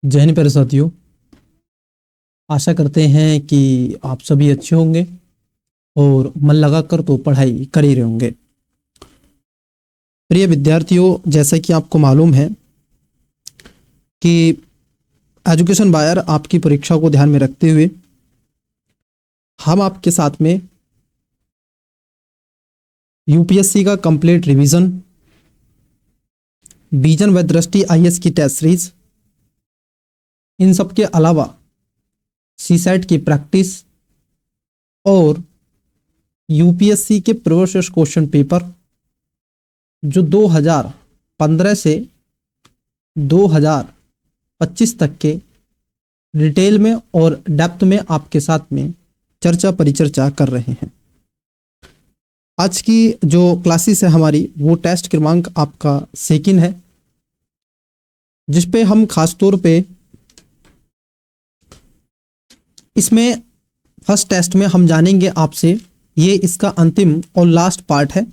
जय हिंद प्यारे साथियों। आशा करते हैं कि आप सभी अच्छे होंगे और मन लगाकर तो पढ़ाई कर ही रहे होंगे। प्रिय विद्यार्थियों, जैसा कि आपको मालूम है कि एजुकेशन बायर आपकी परीक्षा को ध्यान में रखते हुए हम आपके साथ में यूपीएससी का कंप्लीट रिवीजन, विजन व दृष्टि आईएएस की टेस्ट सीरीज, इन सब के अलावा सीसेट की प्रैक्टिस और यूपीएससी के प्रीवियस क्वेश्चन पेपर जो 2015 से 2025 तक के डिटेल में और डेप्थ में आपके साथ में चर्चा परिचर्चा कर रहे हैं। आज की जो क्लासेस है हमारी वो टेस्ट क्रमांक आपका सेकंड है, जिस पे हम खास तौर पे इसमें फर्स्ट टेस्ट में हम जानेंगे आपसे, ये इसका अंतिम और लास्ट पार्ट है,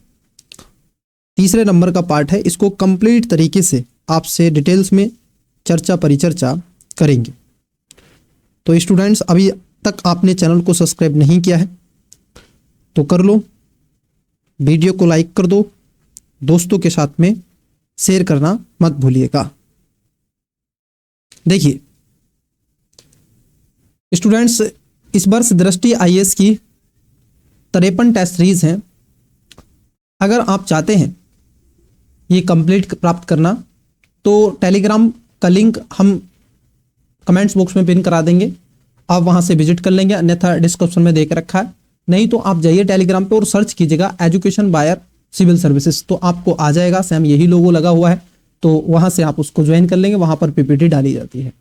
तीसरे नंबर का पार्ट है। इसको कंप्लीट तरीके से आपसे डिटेल्स में चर्चा परिचर्चा करेंगे। तो स्टूडेंट्स, अभी तक आपने चैनल को सब्सक्राइब नहीं किया है तो कर लो, वीडियो को लाइक कर दो, दोस्तों के साथ में शेयर करना मत भूलिएगा। देखिए स्टूडेंट्स, इस वर्ष दृष्टि आईएएस की 53 टेस्ट सीरीज हैं। अगर आप चाहते हैं ये कंप्लीट प्राप्त करना तो टेलीग्राम का लिंक हम कमेंट्स बॉक्स में पिन करा देंगे, आप वहां से विजिट कर लेंगे, अन्यथा डिस्क्रिप्शन में देख रखा है। नहीं तो आप जाइए टेलीग्राम पे और सर्च कीजिएगा एजुकेशन बायर सिविल सर्विसेज, तो आपको आ जाएगा, सेम यही लोगो लगा हुआ है, तो वहां से आप उसको ज्वाइन कर लेंगे। वहां पर पीपीटी डाली जाती है।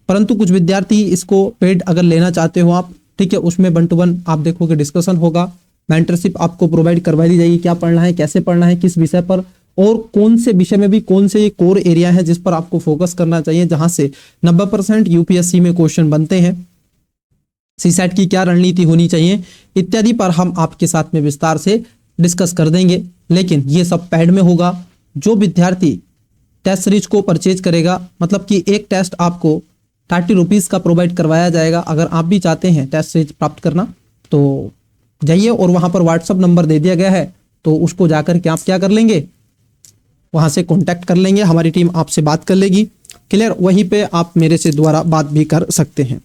परंतु कुछ विद्यार्थी इसको पेड अगर लेना चाहते हो आप, ठीक है, उसमें 1 to 1 आप देखोगे डिस्कशन होगा, मेंटरशिप आपको प्रोवाइड करवा दी जाएगी, क्या पढ़ना है, कैसे पढ़ना है, किस विषय पर और कौन से विषय में भी कौन से ये कोर एरिया है जिस पर आपको फोकस करना चाहिए, जहां से 90% यूपीएससी में क्वेश्चन बनते हैं, सीसेट की क्या रणनीति होनी चाहिए इत्यादि पर हम आपके साथ में विस्तार से डिस्कस कर देंगे। लेकिन ये सब पेड में होगा। जो विद्यार्थी टेस्ट सीरीज को परचेज करेगा, मतलब कि एक टेस्ट आपको 30 रुपीज़ का प्रोवाइड करवाया जाएगा। अगर आप भी चाहते हैं टेस्ट सीरीज प्राप्त करना तो जाइए, और वहां पर व्हाट्सअप नंबर दे दिया गया है, तो उसको जाकर के आप क्या कर लेंगे, वहां से कांटेक्ट कर लेंगे, हमारी टीम आपसे बात कर लेगी। क्लियर, वहीं पे आप मेरे से द्वारा बात भी कर सकते हैं।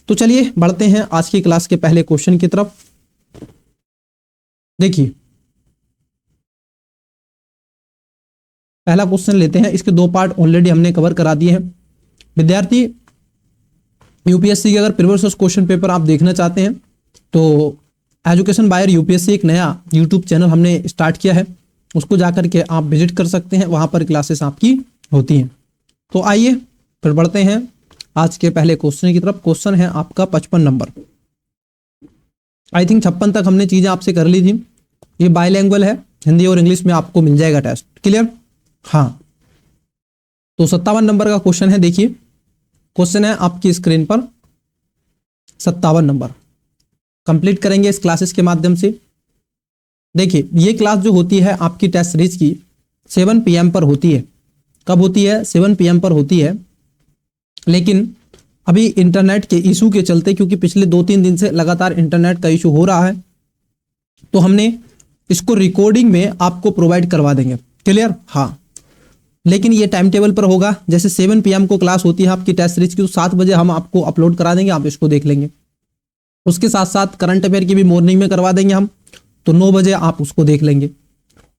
तो चलिए बढ़ते हैं आज की क्लास के पहले क्वेश्चन की तरफ। देखिए पहला क्वेश्चन लेते हैं, इसके 2 पार्ट ऑलरेडी हमने कवर करा दिए हैं। विद्यार्थी यूपीएससी के अगर प्रीवियस क्वेश्चन पेपर आप देखना चाहते हैं तो एजुकेशन बायर यूपीएससी एक नया यूट्यूब चैनल हमने स्टार्ट किया है, उसको जाकर के आप विजिट कर सकते हैं, वहां पर क्लासेस आपकी होती हैं। तो आइए फिर बढ़ते हैं आज के पहले क्वेश्चन की तरफ। क्वेश्चन है आपका 55 नंबर। आई थिंक 56 तक हमने चीजें आपसे कर ली थी। ये बायलैंग्वेज है, हिंदी और इंग्लिश में आपको मिल जाएगा टेस्ट। क्लियर, हाँ। तो 57 नंबर का क्वेश्चन है। देखिए क्वेश्चन है आपकी स्क्रीन पर 57 नंबर। कंप्लीट करेंगे इस क्लासेस के माध्यम से। देखिए ये क्लास जो होती है आपकी टेस्ट सीरीज की 7 PM पर होती है। कब होती है? 7 PM पर होती है। लेकिन अभी इंटरनेट के इशू के चलते, क्योंकि पिछले 2-3 दिन से लगातार इंटरनेट का इशू हो रहा है, तो हमने इसको रिकॉर्डिंग में आपको प्रोवाइड करवा देंगे। क्लियर, हाँ। लेकिन ये टाइम टेबल पर होगा। जैसे 7 PM को क्लास होती है आपकी टेस्ट सीरीज की, तो 7 बजे हम आपको अपलोड करा देंगे, आप इसको देख लेंगे। उसके साथ साथ करंट अफेयर की भी मॉर्निंग में करवा देंगे हम, तो 9 बजे आप उसको देख लेंगे।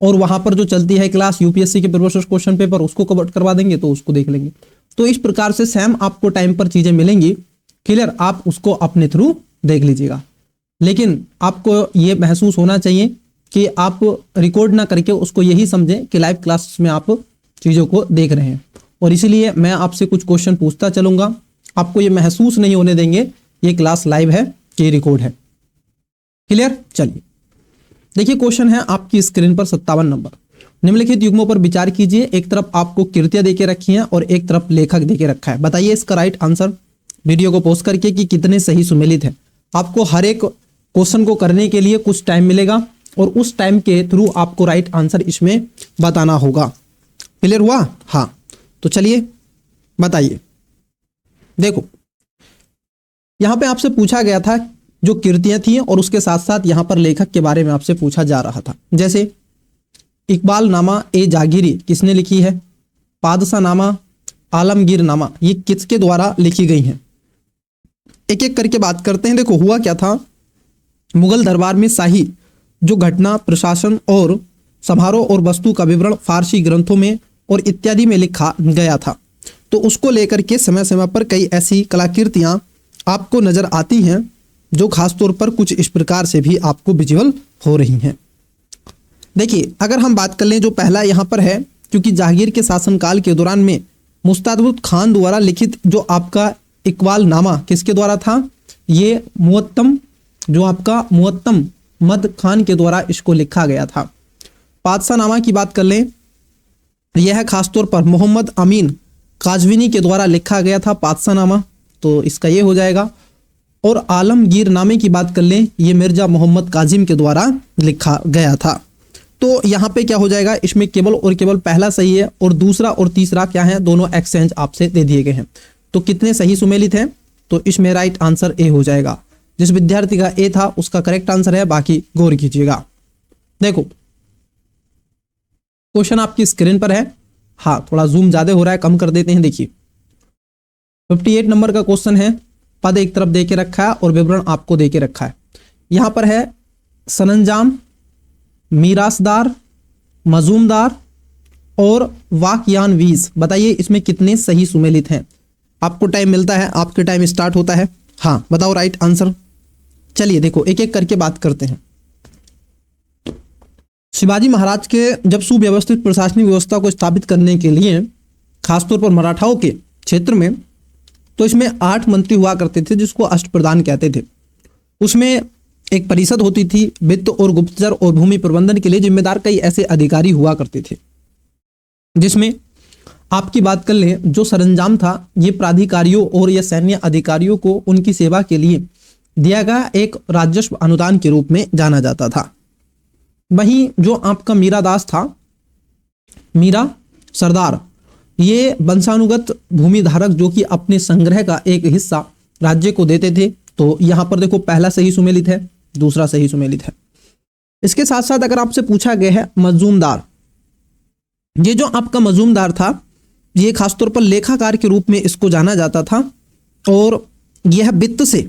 और वहां पर जो चलती है क्लास यूपीएससी के प्रीवियस क्वेश्चन पेपर, उसको कवर करवा देंगे, तो उसको देख लेंगे। तो इस प्रकार से सेम आपको टाइम पर चीजें मिलेंगी। क्लियर, आप उसको अपने थ्रू देख लीजिएगा। लेकिन आपको ये महसूस होना चाहिए कि आप रिकॉर्ड ना करके उसको यही समझें कि लाइव क्लास में आप चीजों को देख रहे हैं। और इसीलिए मैं आपसे कुछ क्वेश्चन पूछता चलूंगा, आपको ये महसूस नहीं होने देंगे ये क्लास लाइव है कि रिकॉर्ड है। क्लियर, चलिए देखिए क्वेश्चन है आपकी स्क्रीन पर 57 नंबर। निम्नलिखित युग्मों पर विचार कीजिए। एक तरफ आपको कृतियां देके रखी हैं और एक तरफ लेखक देके रखा है। बताइए इसका राइट आंसर वीडियो को पॉज करके कि कितने सही सुमेलित है। आपको हर एक क्वेश्चन को करने के लिए कुछ टाइम मिलेगा और उस टाइम के थ्रू आपको राइट आंसर इसमें बताना होगा। क्लियर हुआ? हाँ। तो चलिए बताइए देखो यहां पे आपसे पूछा गया था जो कृतियां थी और उसके साथ साथ यहां पर लेखक के बारे में आपसे पूछा जा रहा था। जैसे इकबाल नामा ए जागीरी किसने लिखी है, पादशाह नामा, आलमगीर नामा, ये किसके द्वारा लिखी गई हैं। एक एक करके बात करते हैं। देखो हुआ क्या था, मुगल दरबार में शाही जो घटना, प्रशासन और समारोह और वस्तु का विवरण फारसी ग्रंथों में और इत्यादि में लिखा गया था। तो उसको लेकर के समय समय पर कई ऐसी कलाकृतियां आपको नजर आती हैं जो खासतौर पर कुछ इस प्रकार से भी आपको विजुअल हो रही हैं। देखिए अगर हम बात कर लें, जो पहला यहाँ पर है, क्योंकि जहांगीर के शासनकाल के दौरान में मुस्तादबुत खान द्वारा लिखित जो आपका इकबाल नामा किसके द्वारा था, ये मुअत्तम जो आपका मुअत्तम मद खान के द्वारा इसको लिखा गया था। पादशाह नामा की बात कर लें, यह खासतौर पर मोहम्मद अमीन काजविनी के द्वारा लिखा गया था पादशाह नामा, तो इसका ये हो जाएगा। और आलमगीर नामे की बात कर लें, ये मिर्जा मोहम्मद काजिम के द्वारा लिखा गया था। तो यहाँ पे क्या हो जाएगा, इसमें केवल और केवल पहला सही है और दूसरा और तीसरा क्या है, दोनों एक्सचेंज आपसे दे दिए गए हैं। तो कितने सही सुमेलित हैं, तो इसमें राइट आंसर ए हो जाएगा। जिस विद्यार्थी का ए था उसका करेक्ट आंसर है, बाकी गौर कीजिएगा। देखो क्वेश्चन आपकी स्क्रीन पर है, हाँ थोड़ा जूम ज्यादा हो रहा है, कम कर देते हैं। देखिए 58 नंबर का क्वेश्चन है, पद एक तरफ दे के रखा है और विवरण आपको दे के रखा है। यहां पर है सरंजाम, मीरासदार, मजूमदार और वाकयानवीस। बताइए इसमें कितने सही सुमेलित हैं। आपको टाइम मिलता है, आपके टाइम स्टार्ट होता है। हाँ बताओ राइट आंसर। चलिए देखो एक एक करके बात करते हैं। शिवाजी महाराज के जब सुव्यवस्थित प्रशासनिक व्यवस्था को स्थापित करने के लिए खासतौर पर मराठाओं के क्षेत्र में, तो इसमें 8 मंत्री हुआ करते थे जिसको अष्टप्रधान कहते थे। उसमें एक परिषद होती थी, वित्त और गुप्तचर और भूमि प्रबंधन के लिए जिम्मेदार कई ऐसे अधिकारी हुआ करते थे। जिसमें आपकी बात कर लें, जो सरंजाम था ये प्राधिकारियों और या सैन्य अधिकारियों को उनकी सेवा के लिए दिया गया एक राजस्व अनुदान के रूप में जाना जाता था। वहीं जो आपका मीरादास था, मीरा सरदार, ये वंशानुगत भूमि धारक जो कि अपने संग्रह का एक हिस्सा राज्य को देते थे। तो यहां पर देखो पहला सही सुमेलित है, दूसरा सही सुमेलित है। इसके साथ साथ अगर आपसे पूछा गया है मजूमदार, ये जो आपका मजूमदार था ये खासतौर पर लेखाकार के रूप में इसको जाना जाता था और यह वित्त से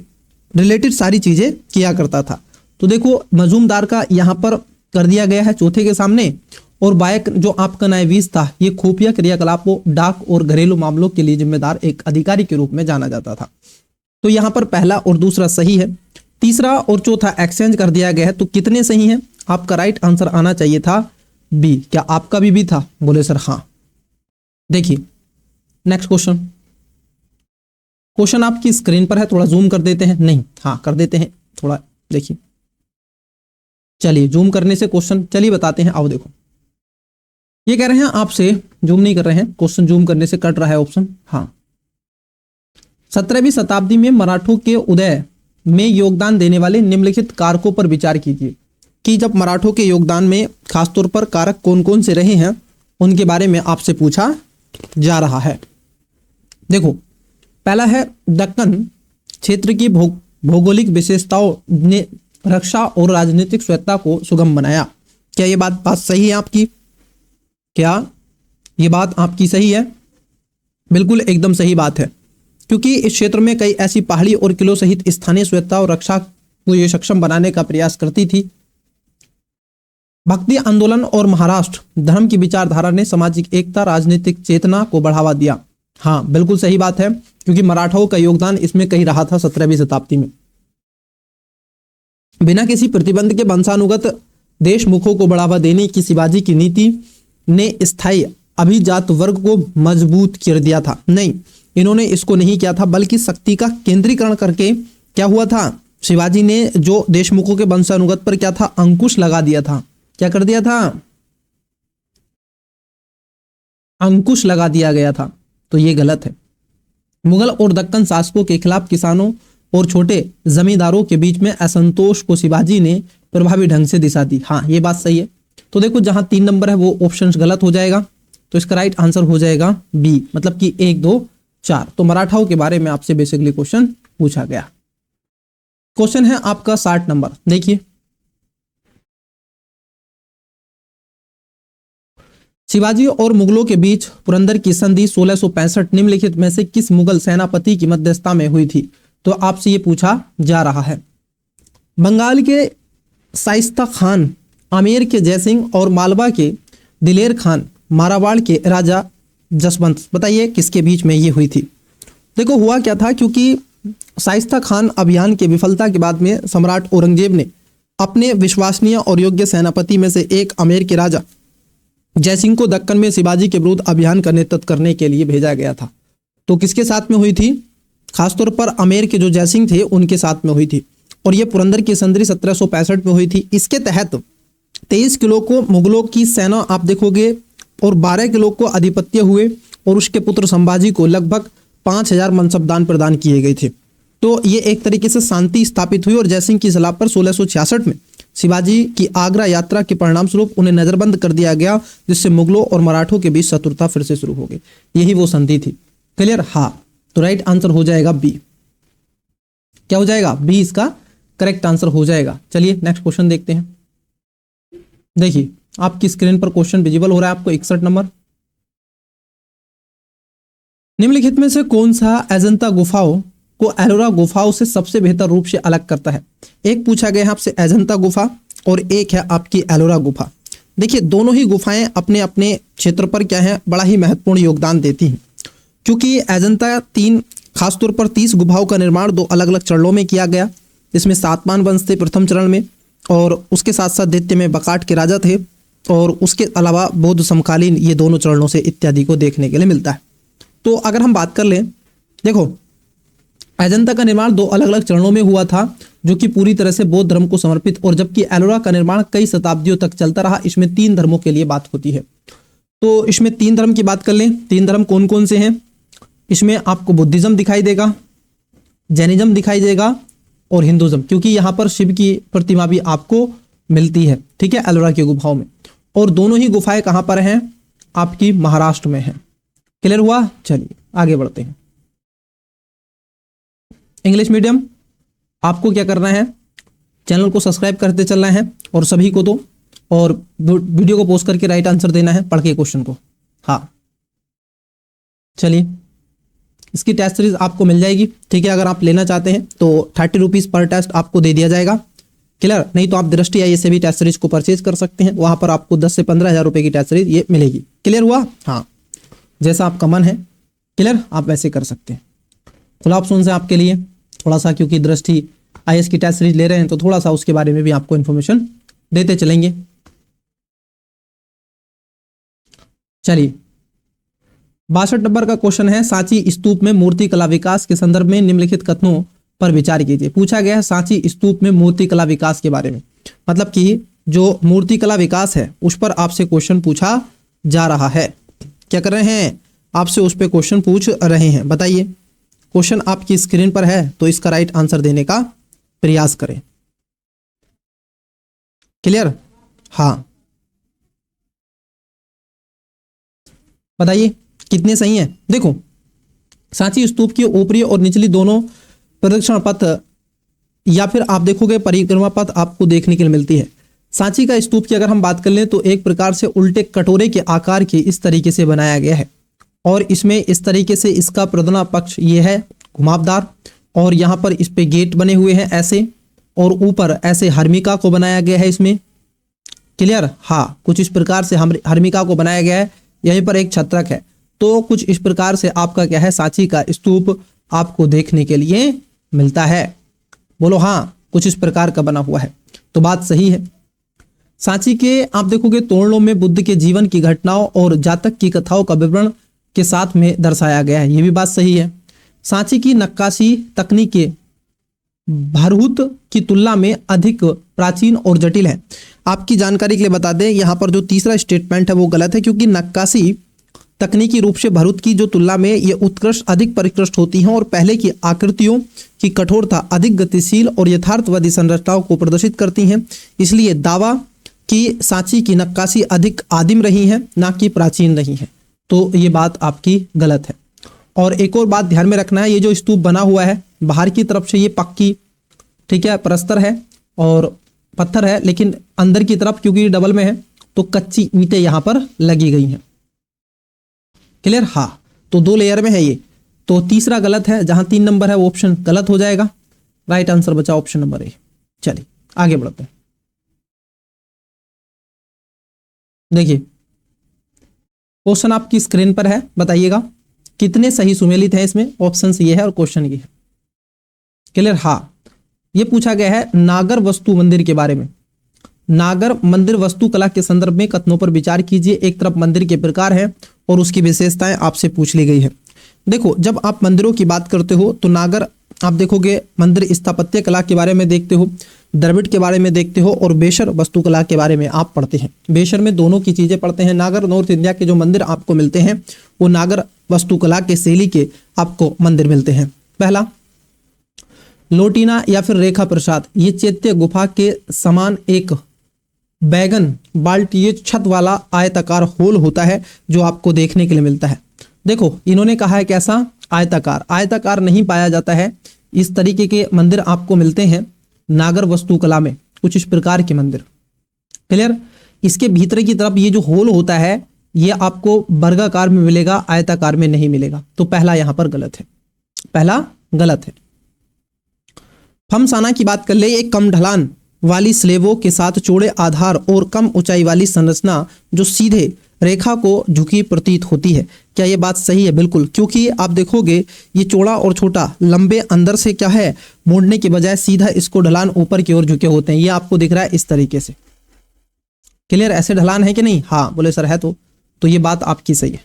रिलेटेड सारी चीजें किया करता था। तो देखो मजूमदार का यहां पर कर दिया गया है चौथे के सामने। और बायक जो आपका न्यायाधीश था ये खुफिया क्रियाकलापों, डाक और घरेलू मामलों के लिए जिम्मेदार एक अधिकारी के रूप में जाना जाता था। तो यहां पर पहला और दूसरा सही है, तीसरा और चौथा एक्सचेंज कर दिया गया है। तो कितने सही हैं, आपका राइट आंसर आना चाहिए था बी। क्या आपका भी था? बोले सर हाँ। देखिए नेक्स्ट क्वेश्चन, क्वेश्चन आपकी स्क्रीन पर है, थोड़ा जूम कर देते हैं। नहीं हाँ कर देते हैं थोड़ा, देखिए चलिए जूम करने से क्वेश्चन चलिए बताते हैं। आओ देखो ये कह रहे हैं आपसे, जूम नहीं कर रहे हैं, क्वेश्चन जूम करने से कट रहा है ऑप्शन। हाँ 17वीं शताब्दी में मराठों के उदय में योगदान देने वाले निम्नलिखित कारकों पर विचार कीजिए। कि जब मराठों के योगदान में खासतौर पर कारक कौन कौन से रहे हैं उनके बारे में आपसे पूछा जा रहा है। देखो पहला है दक्कन क्षेत्र की भौगोलिक विशेषताओं ने रक्षा और राजनीतिक स्वायत्तता को सुगम बनाया। क्या ये बात सही है आपकी? क्या ये बात आपकी सही है? बिल्कुल एकदम सही बात है, क्योंकि इस क्षेत्र में कई ऐसी पहाड़ी और किलों सहित स्थानीय स्वायत्तता और रक्षा को ये सक्षम बनाने का प्रयास करती थी। भक्ति आंदोलन और महाराष्ट्र धर्म की विचारधारा ने सामाजिक एकता, राजनीतिक चेतना को बढ़ावा दिया। हाँ बिल्कुल सही बात है, क्योंकि मराठाओं का योगदान इसमें कहीं रहा था 17वीं शताब्दी में। बिना किसी प्रतिबंध के वंशानुगत देशमुखों को बढ़ावा देने की शिवाजी की नीति ने स्थायी अभिजात वर्ग को मजबूत कर दिया था। नहीं, इन्होंने इसको नहीं किया था, बल्कि शक्ति का केंद्रीकरण करके क्या हुआ था, शिवाजी ने जो देशमुखों के वंशानुगत पर क्या था, अंकुश लगा दिया था। क्या कर दिया था? अंकुश लगा दिया गया था। तो ये गलत है। मुगल और दक्कन शासकों के खिलाफ किसानों और छोटे जमींदारों के बीच में असंतोष को शिवाजी ने प्रभावी ढंग से दिशा दी। हाँ ये बात सही है। तो देखो जहां 3 नंबर है वो ऑप्शन गलत हो जाएगा, तो इसका राइट आंसर हो जाएगा बी, मतलब कि 1, 2, 4। तो मराठाओं के बारे में आपसे बेसिकली क्वेश्चन पूछा गया। क्वेश्चन है आपका 60 नंबर, देखिए। शिवाजी और मुगलों के बीच पुरंदर की संधि 1665 निम्नलिखित में से किस मुगल सेनापति की मध्यस्थता में हुई थी? तो आपसे ये पूछा जा रहा है। बंगाल के शाइस्ता खान, आमेर के जयसिंह और मालवा के दिलेर खान, मारवाड़ के राजा जसवंत, बताइए किसके बीच में ये हुई थी? देखो हुआ क्या था, क्योंकि शाइस्ता खान अभियान की विफलता के बाद में सम्राट औरंगजेब ने अपने विश्वसनीय और योग्य सेनापति में से एक आमेर के राजा जयसिंह को दक्कन में शिवाजी के विरुद्ध अभियान का नेतृत्व करने के लिए भेजा गया था। तो किसके साथ में हुई थी? खासतौर पर आमेर के जो जयसिंह थे उनके साथ में हुई थी, और ये पुरंदर की संधि 1765 में हुई थी। इसके तहत 23 किलो को मुगलों की सेना आप देखोगे और 12 किलो को आधिपत्य हुए, और उसके पुत्र संभाजी को लगभग 5000 मनसबदान प्रदान किए गए थे। तो ये एक तरीके से शांति स्थापित हुई, और जयसिंह की सलाह पर 1666 में शिवाजी की आगरा यात्रा के परिणाम स्वरूप उन्हें नजरबंद कर दिया गया, जिससे मुगलों और मराठों के बीच शत्रुता फिर से शुरू हो गई। यही वो संधि थी। क्लियर? हाँ। तो राइट आंसर हो जाएगा बी। क्या हो जाएगा? बी इसका करेक्ट आंसर हो जाएगा। चलिए नेक्स्ट क्वेश्चन देखते हैं। देखिए आपकी स्क्रीन पर क्वेश्चन विजिबल हो रहा है आपको। 61 नंबर, निम्नलिखित में से कौन सा अजंता गुफाओं को एलोरा गुफाओं से सबसे बेहतर रूप से अलग करता है? एक पूछा गया है आपसे अजंता गुफा और एक है आपकी एलोरा गुफा। देखिए दोनों ही गुफाएं अपने अपने क्षेत्र पर क्या है, बड़ा ही महत्वपूर्ण योगदान देती हैं, क्योंकि अजंता खासतौर पर 30 गुफाओं का निर्माण 2 अलग अलग चरणों में किया गया, जिसमें सातवाहन वंश थे प्रथम चरण में, और उसके साथ साथ द्वितीय में बकाट के राजा थे, और उसके अलावा बौद्ध समकालीन, ये दोनों चरणों से इत्यादि को देखने के लिए मिलता है। तो अगर हम बात कर लें, देखो अजंता का निर्माण 2 अलग अलग चरणों में हुआ था, जो कि पूरी तरह से बौद्ध धर्म को समर्पित, और जबकि एलोरा का निर्माण कई शताब्दियों तक चलता रहा। इसमें 3 धर्मों के लिए बात होती है। तो इसमें 3 धर्म की बात कर लें। 3 धर्म कौन कौन से हैं? इसमें आपको बुद्धिज्म दिखाई देगा, जैनिज्म दिखाई देगा और हिंदुज्म, क्योंकि यहाँ पर शिव की प्रतिमा भी आपको मिलती है, ठीक है, एलोरा की गुफाओं में। और दोनों ही गुफाएं कहाँ पर हैं? आपकी महाराष्ट्र में है। क्लियर हुआ? चलिए आगे बढ़ते हैं। इंग्लिश मीडियम, आपको क्या करना है, चैनल को सब्सक्राइब करते चलना है, और सभी को तो, और वीडियो को पोस्ट करके राइट आंसर देना है पढ़ के क्वेश्चन को। हाँ चलिए, इसकी टेस्ट सीरीज आपको मिल जाएगी, ठीक है। अगर आप लेना चाहते हैं तो 30 रुपीज़ पर टेस्ट आपको दे दिया जाएगा। क्लियर? नहीं तो आप दृष्टि आईए से भी टेस्ट सीरीज को परचेज कर सकते हैं, वहां पर आपको 10 से 15 हज़ार रुपए की टेस्ट सीरीज ये मिलेगी। क्लियर हुआ? हाँ, जैसा आपका मन है, क्लियर, आप वैसे कर सकते हैं। खुला ऑप्शन है आपके लिए थोड़ा सा, क्योंकि दृष्टि आईएएस की टेस्ट सीरीज ले रहे हैं तो थोड़ा सा उसके बारे में भी आपको इन्फॉर्मेशन देते चलेंगे। चलिए 62 नंबर का क्वेश्चन है, सांची स्तूप में मूर्ति कला विकास के संदर्भ में निम्नलिखित कथनों पर विचार कीजिए। पूछा गया है सांची स्तूप में मूर्ति कला विकास के बारे में, मतलब कि जो मूर्ति कला विकास है उस पर आपसे क्वेश्चन पूछा जा रहा है। क्या कर रहे हैं? आपसे उस पर क्वेश्चन पूछ रहे हैं। बताइए, क्वेश्चन आपकी स्क्रीन पर है तो इसका राइट आंसर देने का प्रयास करें। क्लियर? हाँ, बताइए कितने सही हैं। देखो सांची स्तूप की ऊपरी और निचली दोनों प्रदक्षिण पथ या फिर आप देखोगे परिक्रमा पथ आपको देखने के लिए मिलती है। सांची का स्तूप की अगर हम बात कर लें तो एक प्रकार से उल्टे कटोरे के आकार की इस तरीके से बनाया गया है, और इसमें इस तरीके से इसका प्रधान पक्ष ये है घुमावदार, और यहाँ पर इस पे गेट बने हुए हैं ऐसे, और ऊपर ऐसे हर्मिका को बनाया गया है इसमें। क्लियर? हाँ, कुछ इस प्रकार से हर्मिका को बनाया गया है। यहीं पर एक छत्रक है। तो कुछ इस प्रकार से आपका क्या है, सांची का स्तूप आपको देखने के लिए मिलता है। बोलो हाँ, कुछ इस प्रकार का बना हुआ है। तो बात सही है। सांची के आप देखोगे तोरणों में बुद्ध के जीवन की घटनाओं और जातक की कथाओं का विवरण के साथ में दर्शाया गया है। ये भी बात सही है। सांची की नक्काशी तकनीकें भरहुत की तुलना में अधिक प्राचीन और जटिल है। आपकी जानकारी के लिए बता दें, यहाँ पर जो तीसरा स्टेटमेंट है वो गलत है, क्योंकि नक्काशी तकनीकी रूप से भरहुत की जो तुलना में ये उत्कृष्ट अधिक परिष्कृत होती हैं, और पहले की आकृतियों की कठोरता अधिक गतिशील और यथार्थवादी संरचनाओं को प्रदर्शित करती हैं। इसलिए दावा कि सांची की नक्काशी अधिक आदिम रही है, ना कि प्राचीन रही है। तो ये बात आपकी गलत है। और एक और बात ध्यान में रखना है, ये जो स्तूप बना हुआ है बाहर की तरफ से ये पक्की, ठीक है, प्रस्तर है और पत्थर है, लेकिन अंदर की तरफ क्योंकि डबल में है तो कच्ची ईंटें यहां पर लगी गई हैं। क्लियर? हाँ, तो 2 लेयर में है ये, तो तीसरा गलत है, जहां 3 नंबर है वो ऑप्शन गलत हो जाएगा। राइट आंसर बचा ऑप्शन नंबर ए। चलिए आगे बढ़ते हैं। देखिए क्वेश्चन आपकी स्क्रीन पर है, बताइएगा कितने सही सुमेलित हैं इसमें। ऑप्शन ये है और क्वेश्चन ये है। क्लियर? हाँ, ये पूछा गया है नागर वस्तु मंदिर के बारे में। नागर मंदिर वास्तुकला के संदर्भ में कथनों पर विचार कीजिए। एक तरफ मंदिर के प्रकार है और उसकी विशेषताएं आपसे पूछ ली गई है। देखो, जब आप मंदिरों की बात करते हो तो नागर आप देखोगे मंदिर स्थापत्य कला के बारे में देखते हो, द्रविड़ के बारे में देखते हो और बेशर वास्तुकला के बारे में आप पढ़ते हैं। बेशर में दोनों की चीजें पढ़ते हैं। नागर नॉर्थ इंडिया के जो मंदिर आपको मिलते हैं वो नागर वास्तुकला के शैली के आपको मंदिर मिलते हैं। पहला लोटीना या फिर रेखा प्रसाद, ये चैत्य गुफा के समान एक बैगन बाल्टी, ये छत वाला आयताकार होल होता है जो आपको देखने के लिए मिलता है। देखो इन्होंने कहा है कैसा, आयताकार। आयताकार नहीं पाया जाता है, इस तरीके के मंदिर आपको मिलते हैं नागर वास्तुकला में, कुछ इस प्रकार के मंदिर। क्लियर? इसके भीतर की तरफ ये जो होल होता है ये आपको वर्गाकार में मिलेगा, आयताकार में नहीं मिलेगा। तो पहला यहां पर गलत है, पहला गलत है। फमसाना की बात कर ले, एक कम ढलान वाली स्लेबों के साथ चौड़े आधार और कम ऊंचाई वाली संरचना जो सीधे रेखा को झुकी प्रतीत होती है। क्या ये बात सही है? बिल्कुल, क्योंकि आप देखोगे ये चौड़ा और छोटा, लंबे अंदर से क्या है मोड़ने के बजाय सीधा इसको ढलान ऊपर की ओर झुके होते हैं। ये आपको दिख रहा है इस तरीके से। क्लियर? ऐसे ढलान है कि नहीं? हाँ बोले सर है, तो ये बात आपकी सही है।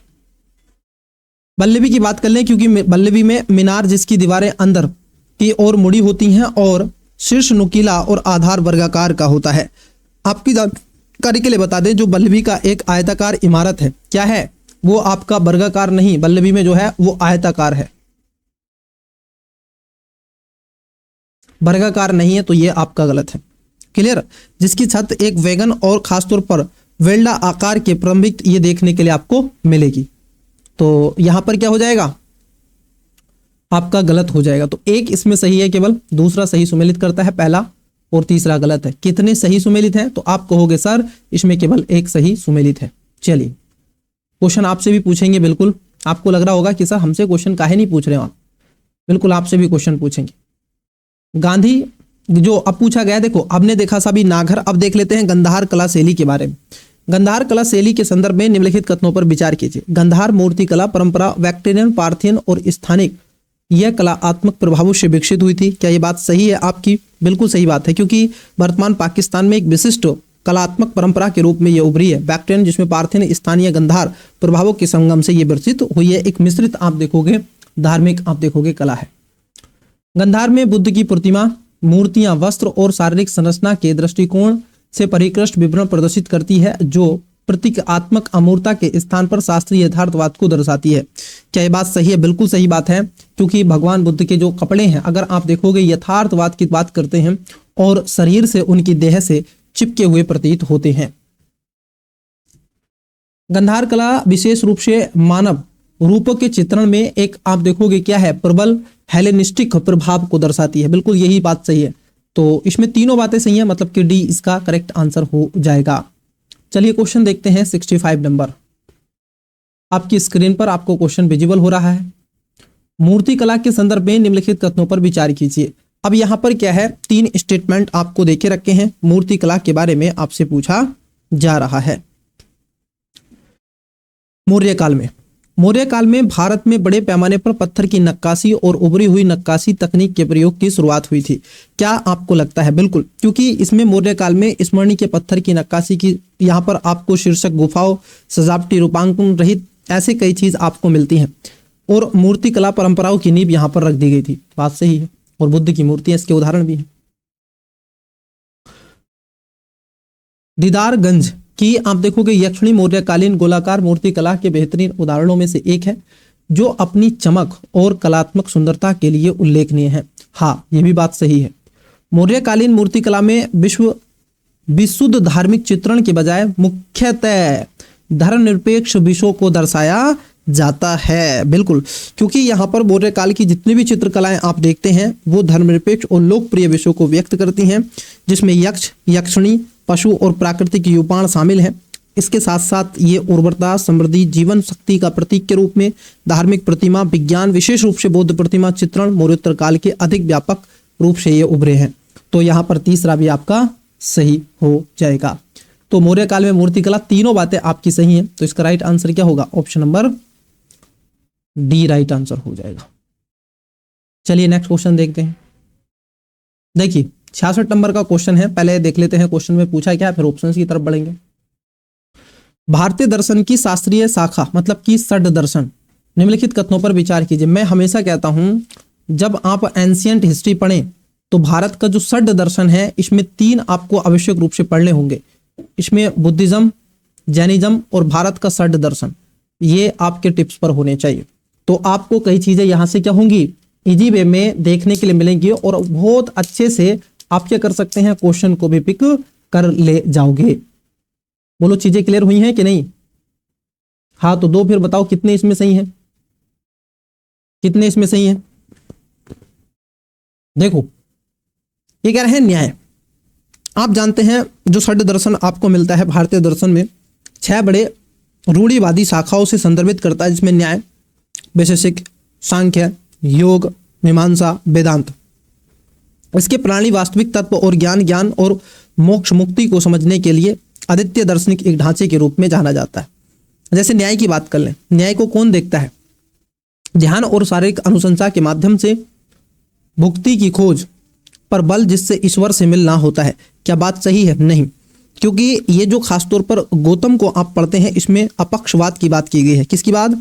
बल्लभी की बात कर लें, क्योंकि बल्लभी में मीनार जिसकी दीवारें अंदर की ओर मुड़ी होती हैं और शीर्ष नुकीला और आधार वर्गाकार का होता है। आपकी जानकारी के लिए बता दें, जो बल्लभी का एक आयताकार इमारत है क्या है वो आपका वर्गाकार नहीं, बल्लभी में जो है वो आयताकार है, वर्गाकार नहीं है, तो ये आपका गलत है। क्लियर? जिसकी छत एक वैगन और खासतौर पर वेल्डा आकार के प्रारंभिक ये देखने के लिए आपको मिलेगी। तो यहां पर क्या हो जाएगा, आपका गलत हो जाएगा। तो एक इसमें सही है केवल, दूसरा सही सुमेलित करता है पहला और तीसरा गलत है। कितने सही सुमेलित हैं? तो आप कहोगे सर इसमें केवल एक सही सुमेलित है। चलिए क्वेश्चन आपसे भी पूछेंगे, बिल्कुल आपको लग रहा होगा कि सर हमसे क्वेश्चन काहे नहीं पूछ रहे हो आप, बिल्कुल आपसे भी क्वेश्चन पूछेंगे। गांधी जो अब पूछा गया, देखो आपने देखा सभी नागर, अब देख लेते हैं गंधार कला शैली के बारे में। गंधार कला शैली के संदर्भ में निम्नलिखित कथनों पर विचार कीजिए। गंधार मूर्ति कला परंपरा बैक्टीरियन, पार्थियन और स्थानिक यह कलात्मक प्रभावों से विकसित हुई थी। क्या ये बात सही है आपकी? बिल्कुल सही बात है, क्योंकि वर्तमान पाकिस्तान में एक विशिष्ट कलात्मक परंपरा के रूप में ये उभरी है। बैक्टीरियन जिसमें पार्थियन, स्थानीय गंधार प्रभावों के संगम से ये विकसित हुई है। एक मिश्रित आप देखोगे धार्मिक आप देखोगे कला है। गंधार में बुद्ध की प्रतिमा, मूर्तियां, वस्त्र और शारीरिक संरचना के दृष्टिकोण से परिष्कृत विवरण प्रदर्शित करती है, जो प्रतीकात्मक अमूर्तता के स्थान पर शास्त्रीय यथार्थवाद को दर्शाती है। क्या ये बात सही है? बिल्कुल सही बात है, क्योंकि भगवान बुद्ध के जो कपड़े हैं अगर आप देखोगे यथार्थवाद की बात करते हैं और शरीर से उनकी देह से चिपके हुए प्रतीत होते हैं। गंधार कला विशेष रूप से मानव रूपों के चित्रण में एक आप देखोगे क्या है प्रबल हेलेनिस्टिक प्रभाव को दर्शाती है। बिल्कुल यही बात सही है। तो इसमें तीनों बातें सही है, मतलब कि डी इसका करेक्ट आंसर हो जाएगा। चलिए क्वेश्चन देखते हैं 65 नंबर। आपकी स्क्रीन पर आपको क्वेश्चन विजिबल हो रहा है। मूर्ति कला के संदर्भ में निम्नलिखित कथनों पर विचार कीजिए। अब यहां पर क्या है, 3 स्टेटमेंट आपको देखे रखे हैं, मूर्ति कला के बारे में आपसे पूछा जा रहा है। मौर्य काल में भारत में बड़े पैमाने पर पत्थर की नक्काशी और उभरी हुई नक्काशी तकनीक के प्रयोग की शुरुआत हुई थी। क्या आपको लगता है? बिल्कुल, क्योंकि इसमें मौर्य काल में स्मरणीय के पत्थर की नक्काशी की यहाँ पर आपको शीर्षक, गुफाओं, सजावटी रूपांकन रहित ऐसे कई चीज आपको मिलती हैं और मूर्ति कला परंपराओं की नींव यहाँ पर रख दी गई थी। बात सही है, और बुद्ध की मूर्तियां इसके उदाहरण भी हैं। दीदारगंज कि आप देखोगे यक्षिणी मौर्यकालीन गोलाकार मूर्ति कला के बेहतरीन उदाहरणों में से एक है, जो अपनी चमक और कलात्मक सुंदरता के लिए उल्लेखनीय है। हाँ, ये भी बात सही है। मौर्यकालीन मूर्ति कला में विशुद्ध धार्मिक चित्रण के बजाय मुख्यतः धर्मनिरपेक्ष विषयों को दर्शाया जाता है। बिल्कुल, क्योंकि यहाँ पर मौर्य काल की जितनी भी चित्रकलाएं आप देखते हैं वो धर्मनिरपेक्ष और लोकप्रिय विषयों को व्यक्त करती हैं, जिसमें यक्ष, यक्षिणी, पशु और प्राकृतिक युपाण शामिल हैं। इसके साथ साथ ये उर्वरता, समृद्धि, जीवन शक्ति का प्रतीक के रूप में धार्मिक प्रतिमा, विज्ञान, विशेष रूप से बौद्ध प्रतिमा चित्रण मौर्योत्तर काल के अधिक व्यापक रूप से ये उभरे हैं। तो यहाँ पर तीसरा भी आपका सही हो जाएगा। तो मौर्य काल में मूर्तिकला, तीनों बातें आपकी सही हैं। तो इसका राइट आंसर क्या होगा? Option number D right answer हो जाएगा। चलिए नेक्स्ट क्वेश्चन देखते हैं। देखिए 66 नंबर का क्वेश्चन है, पहले देख लेते हैं क्वेश्चन में पूछा क्या, फिर ऑप्शंस की तरफ बढ़ेंगे। भारतीय दर्शन की शास्त्रीय शाखा मतलब कि षड दर्शन, निम्नलिखित कथनों पर विचार कीजिए। मैं हमेशा कहता हूं जब आप एंशियंट हिस्ट्री पढ़ें तो भारत का जो षड दर्शन है इसमें 3 आपको आवश्यक रूप से पढ़ने होंगे। इसमें बुद्धिज्म, जैनिज्म और भारत का षड दर्शन, ये आपके टिप्स पर होने चाहिए। तो आपको कई चीजें यहां से क्या होंगी, इजी वे में देखने के लिए मिलेंगी और बहुत अच्छे से आप क्या कर सकते हैं, क्वेश्चन को भी पिक कर ले जाओगे। बोलो चीजें क्लियर हुई हैं कि नहीं? हाँ तो 2 फिर बताओ कितने इसमें सही हैं, कितने इसमें सही हैं? देखो ये कह रहे हैं न्याय। आप जानते हैं जो षड दर्शन आपको मिलता है भारतीय दर्शन में 6 बड़े रूढ़िवादी शाखाओं से संदर्भित करता है, जिसमें न्याय, वैशेषिक, सांख्य, योग, मीमांसा, वेदांत। इसके प्रणाली वास्तविक तत्व और ज्ञान और मोक्ष मुक्ति को समझने के लिए अद्वितीय दार्शनिक एक ढांचे के रूप में जाना जाता है। जैसे न्याय की बात कर लें, न्याय को कौन देखता है? ध्यान और शारीरिक अनुशंसा के माध्यम से भुक्ति की खोज पर बल, जिससे ईश्वर से मिलना होता है। क्या बात सही है? नहीं, क्योंकि ये जो खासतौर पर गौतम को आप पढ़ते हैं इसमें अपक्षवाद की बात की गई है। किसकी बात?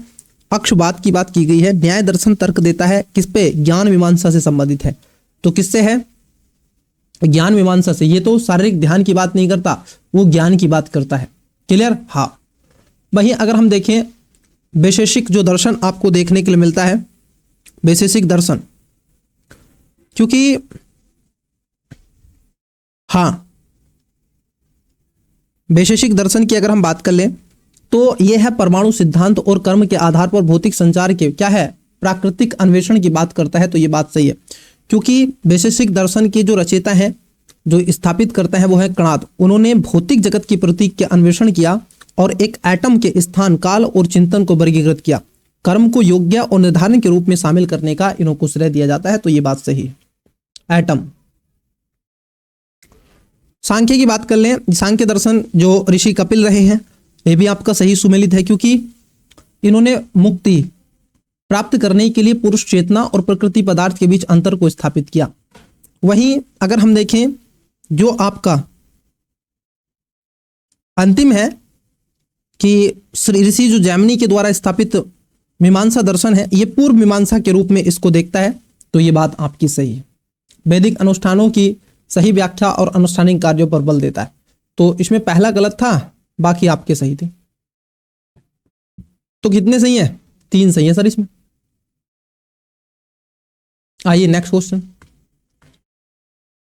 पक्षवाद की बात की गई है। न्याय दर्शन तर्क देता है किस पे? ज्ञान मीमांसा से संबंधित है। तो किससे है? ज्ञान मीमांसा से। ये तो शारीरिक ध्यान की बात नहीं करता, वो ज्ञान की बात करता है। क्लियर? हाँ। वहीं अगर हम देखें वैशेषिक जो दर्शन आपको देखने के लिए मिलता है, वैशेषिक दर्शन, क्योंकि हाँ वैशेषिक दर्शन की अगर हम बात कर लें तो यह है परमाणु सिद्धांत और कर्म के आधार पर भौतिक संचार के क्या है, प्राकृतिक अन्वेषण की बात करता है। तो ये बात सही है, क्योंकि वैशेषिक दर्शन के जो रचयिता हैं, जो स्थापित करते हैं वो है कणाद। उन्होंने भौतिक जगत की प्रतीक के अन्वेषण किया और एक एटम के स्थान, काल और चिंतन को वर्गीकृत किया। कर्म को योग्य और निर्धारण के रूप में शामिल करने का इनको श्रेय दिया जाता है। तो ये बात सही है। एटम। सांख्य की बात कर लें, सांख्य दर्शन जो ऋषि कपिल रहे हैं ये भी आपका सही सुमेलित है, क्योंकि इन्होंने मुक्ति प्राप्त करने के लिए पुरुष चेतना और प्रकृति पदार्थ के बीच अंतर को स्थापित किया। वहीं अगर हम देखें जो आपका अंतिम है कि ऋषि जो जैमिनी के द्वारा स्थापित मीमांसा दर्शन है, ये पूर्व मीमांसा के रूप में इसको देखता है। तो ये बात आपकी सही है। वैदिक अनुष्ठानों की सही व्याख्या और अनुष्ठानिक कार्यों पर बल देता है। तो इसमें पहला गलत था, बाकी आपके सही थे। तो कितने सही है? 3 सही है सर इसमें। आइए next question.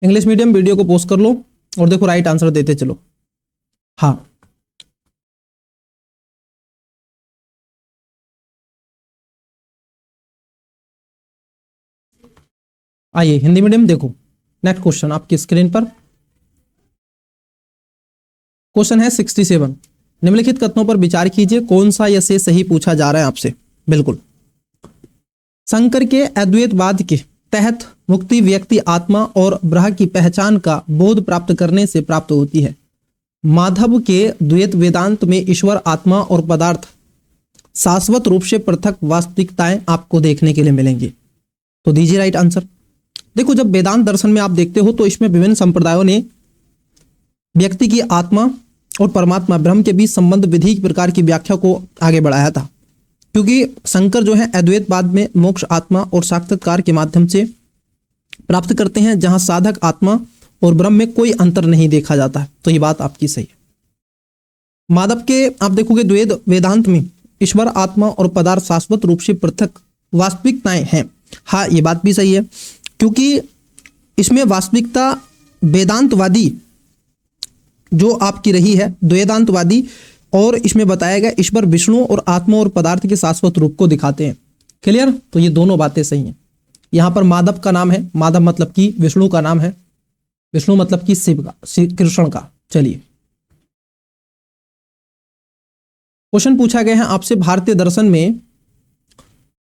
English medium video को पोस्ट कर लो और देखो राइट आंसर देते चलो। हाँ आइए हिंदी मीडियम देखो। नेक्स्ट क्वेश्चन आपकी स्क्रीन पर क्वेश्चन है 67। निम्नलिखित कथनों पर विचार कीजिए, कौन सा या से सही पूछा जा रहा है आपसे। बिल्कुल, शंकर के अद्वैतवाद के तहत मुक्ति व्यक्ति आत्मा और ब्रह्म की पहचान का बोध प्राप्त करने से प्राप्त होती है। माधव के द्वैत वेदांत में ईश्वर, आत्मा और पदार्थ शाश्वत रूप से पृथक वास्तविकताएं आपको देखने के लिए मिलेंगी। तो दीजिए राइट आंसर। देखो जब वेदांत दर्शन में आप देखते हो तो इसमें विभिन्न संप्रदायों ने व्यक्ति की आत्मा और परमात्मा ब्रह्म के बीच संबंध विधि प्रकार की व्याख्या को आगे बढ़ाया था, क्योंकि शंकर जो है अद्वैतवाद में मोक्ष आत्मा और साक्षात्कार के माध्यम से प्राप्त करते हैं, जहां साधक आत्मा और ब्रह्म में कोई अंतर नहीं देखा जाता। तो ये बात आपकी सही है। माधव के आप देखोगे द्वैत वेदांत में ईश्वर, आत्मा और पदार्थ शाश्वत रूप से पृथक वास्तविकताएं हैं। हाँ ये बात भी सही है, क्योंकि इसमें वास्तविकता वेदांतवादी जो आपकी रही है, वेदांतवादी और इसमें बताया गया ईश्वर विष्णु और आत्मा और पदार्थ के शाश्वत रूप को दिखाते हैं। क्लियर? तो ये दोनों बातें सही हैं। यहाँ पर माधव का नाम है, माधव मतलब कि विष्णु का नाम है, विष्णु मतलब कि शिव का, श्री कृष्ण का। चलिए क्वेश्चन पूछा गया है आपसे, भारतीय दर्शन में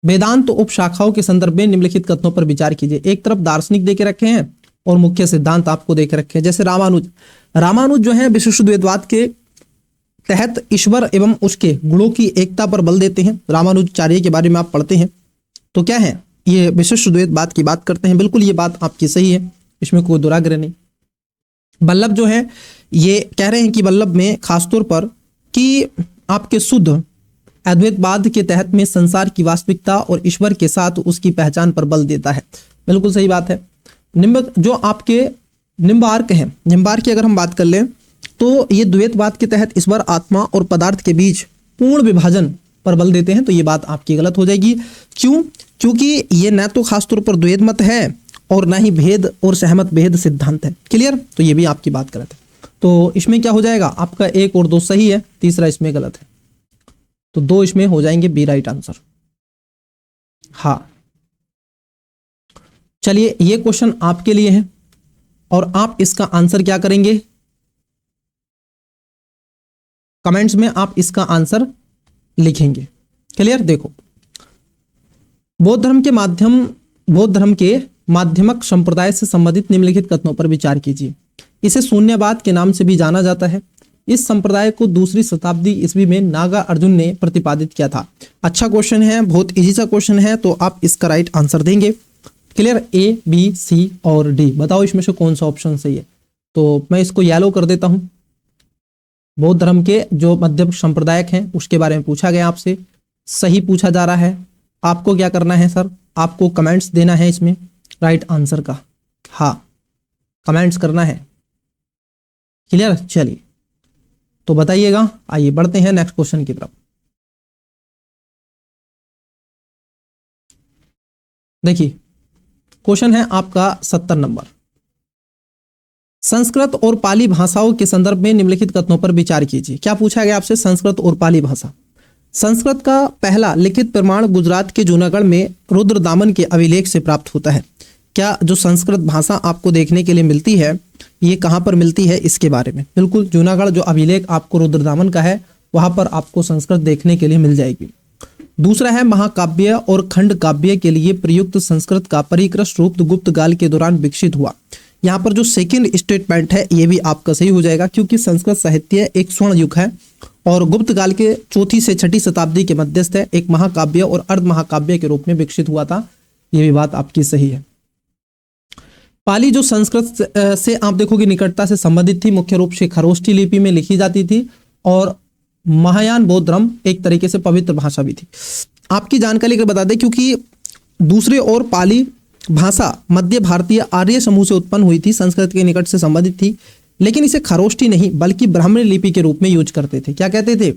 वेदांत तो उपशाखाओं के संदर्भ में निम्नलिखित कथनों पर विचार कीजिए। एक तरफ दार्शनिक देके रखे हैं और मुख्य सिद्धांत आपको देके रखे हैं। जैसे रामानुज जो है विशिष्ट द्वैतवाद के तहत ईश्वर एवं उसके गुणों की एकता पर बल देते हैं। रामानुजाचार्य के बारे में आप पढ़ते हैं तो क्या है, ये विशिष्ट द्वैतवाद की बात करते हैं। बिल्कुल ये बात आपकी सही है, इसमें कोई दुराग्रह नहीं। वल्लभ जो है ये कह रहे हैं कि वल्लभ में खासतौर पर कि आपके शुद्ध अद्वैतवाद के तहत में संसार की वास्तविकता और ईश्वर के साथ उसकी पहचान पर बल देता है। बिल्कुल सही बात है। निम्ब जो आपके निम्बार्क हैं, निम्बार्क की अगर हम बात कर लें तो ये द्वैतवाद के तहत ईश्वर आत्मा और पदार्थ के बीच पूर्ण विभाजन पर बल देते हैं। तो ये बात आपकी गलत हो जाएगी। क्यों? क्योंकि ये न तो खासतौर पर द्वैत मत है और ना ही भेद और सहमत भेद सिद्धांत है। क्लियर? तो ये भी आपकी बात गलत है। तो इसमें क्या हो जाएगा, आपका 1 और 2 सही है, तीसरा इसमें गलत है। तो 2 इसमें हो जाएंगे बी राइट आंसर। हाँ चलिए ये क्वेश्चन आपके लिए है और आप इसका आंसर क्या करेंगे, कमेंट्स में आप इसका आंसर लिखेंगे। क्लियर? देखो, बौद्ध धर्म के माध्यमक संप्रदाय से संबंधित निम्नलिखित कथनों पर विचार कीजिए। इसे शून्यवाद के नाम से भी जाना जाता है। इस संप्रदाय को 2री शताब्दी ईस्वी में नागा अर्जुन ने प्रतिपादित किया था। अच्छा क्वेश्चन है, बहुत इजी सा क्वेश्चन है, तो आप इसका राइट आंसर देंगे। क्लियर? ए, बी, सी और डी, बताओ इसमें से कौन सा ऑप्शन सही है। तो मैं इसको येलो कर देता हूं। बौद्ध धर्म के जो मध्यम संप्रदायक हैं उसके बारे में पूछा गया, आपसे सही पूछा जा रहा है। आपको क्या करना है सर, आपको कमेंट्स देना है इसमें राइट आंसर का। हाँ कमेंट्स करना है। क्लियर? चलिए तो बताइएगा। आइए बढ़ते हैं नेक्स्ट क्वेश्चन की तरफ। देखिए क्वेश्चन है आपका 70 नंबर। संस्कृत और पाली भाषाओं के संदर्भ में निम्नलिखित कथनों पर विचार कीजिए। क्या पूछा गया आपसे, संस्कृत और पाली भाषा। संस्कृत का पहला लिखित प्रमाण गुजरात के जूनागढ़ में रुद्रदामन के अभिलेख से प्राप्त होता है। क्या जो संस्कृत भाषा आपको देखने के लिए मिलती है ये कहाँ पर मिलती है, इसके बारे में। बिल्कुल जूनागढ़ जो अभिलेख आपको रुद्रदामन का है वहां पर आपको संस्कृत देखने के लिए मिल जाएगी। दूसरा है महाकाव्य और खंड काव्य के लिए प्रयुक्त संस्कृत का परिष्कृत रूप गुप्त काल के दौरान विकसित हुआ। यहाँ पर जो सेकंड स्टेटमेंट है ये भी आपका सही हो जाएगा, क्योंकि संस्कृत साहित्य एक स्वर्ण युग है और गुप्त काल के 4ठी से 6ठी शताब्दी के मध्यस्थ है। एक महाकाव्य और अर्ध महाकाव्य के रूप में विकसित हुआ था। ये भी बात आपकी सही है। पाली जो संस्कृत से आप देखोगे निकटता से संबंधित थी, मुख्य रूप से खरोष्ठी लिपि में लिखी जाती थी और महायान बौद्ध धर्म एक तरीके से पवित्र भाषा भी थी। आपकी जानकारी अगर बता दें, क्योंकि दूसरे और पाली भाषा मध्य भारतीय आर्य समूह से उत्पन्न हुई थी, संस्कृत के निकट से संबंधित थी, लेकिन इसे खरोष्ठी नहीं बल्कि ब्राह्मणी लिपि के रूप में यूज करते थे। क्या कहते थे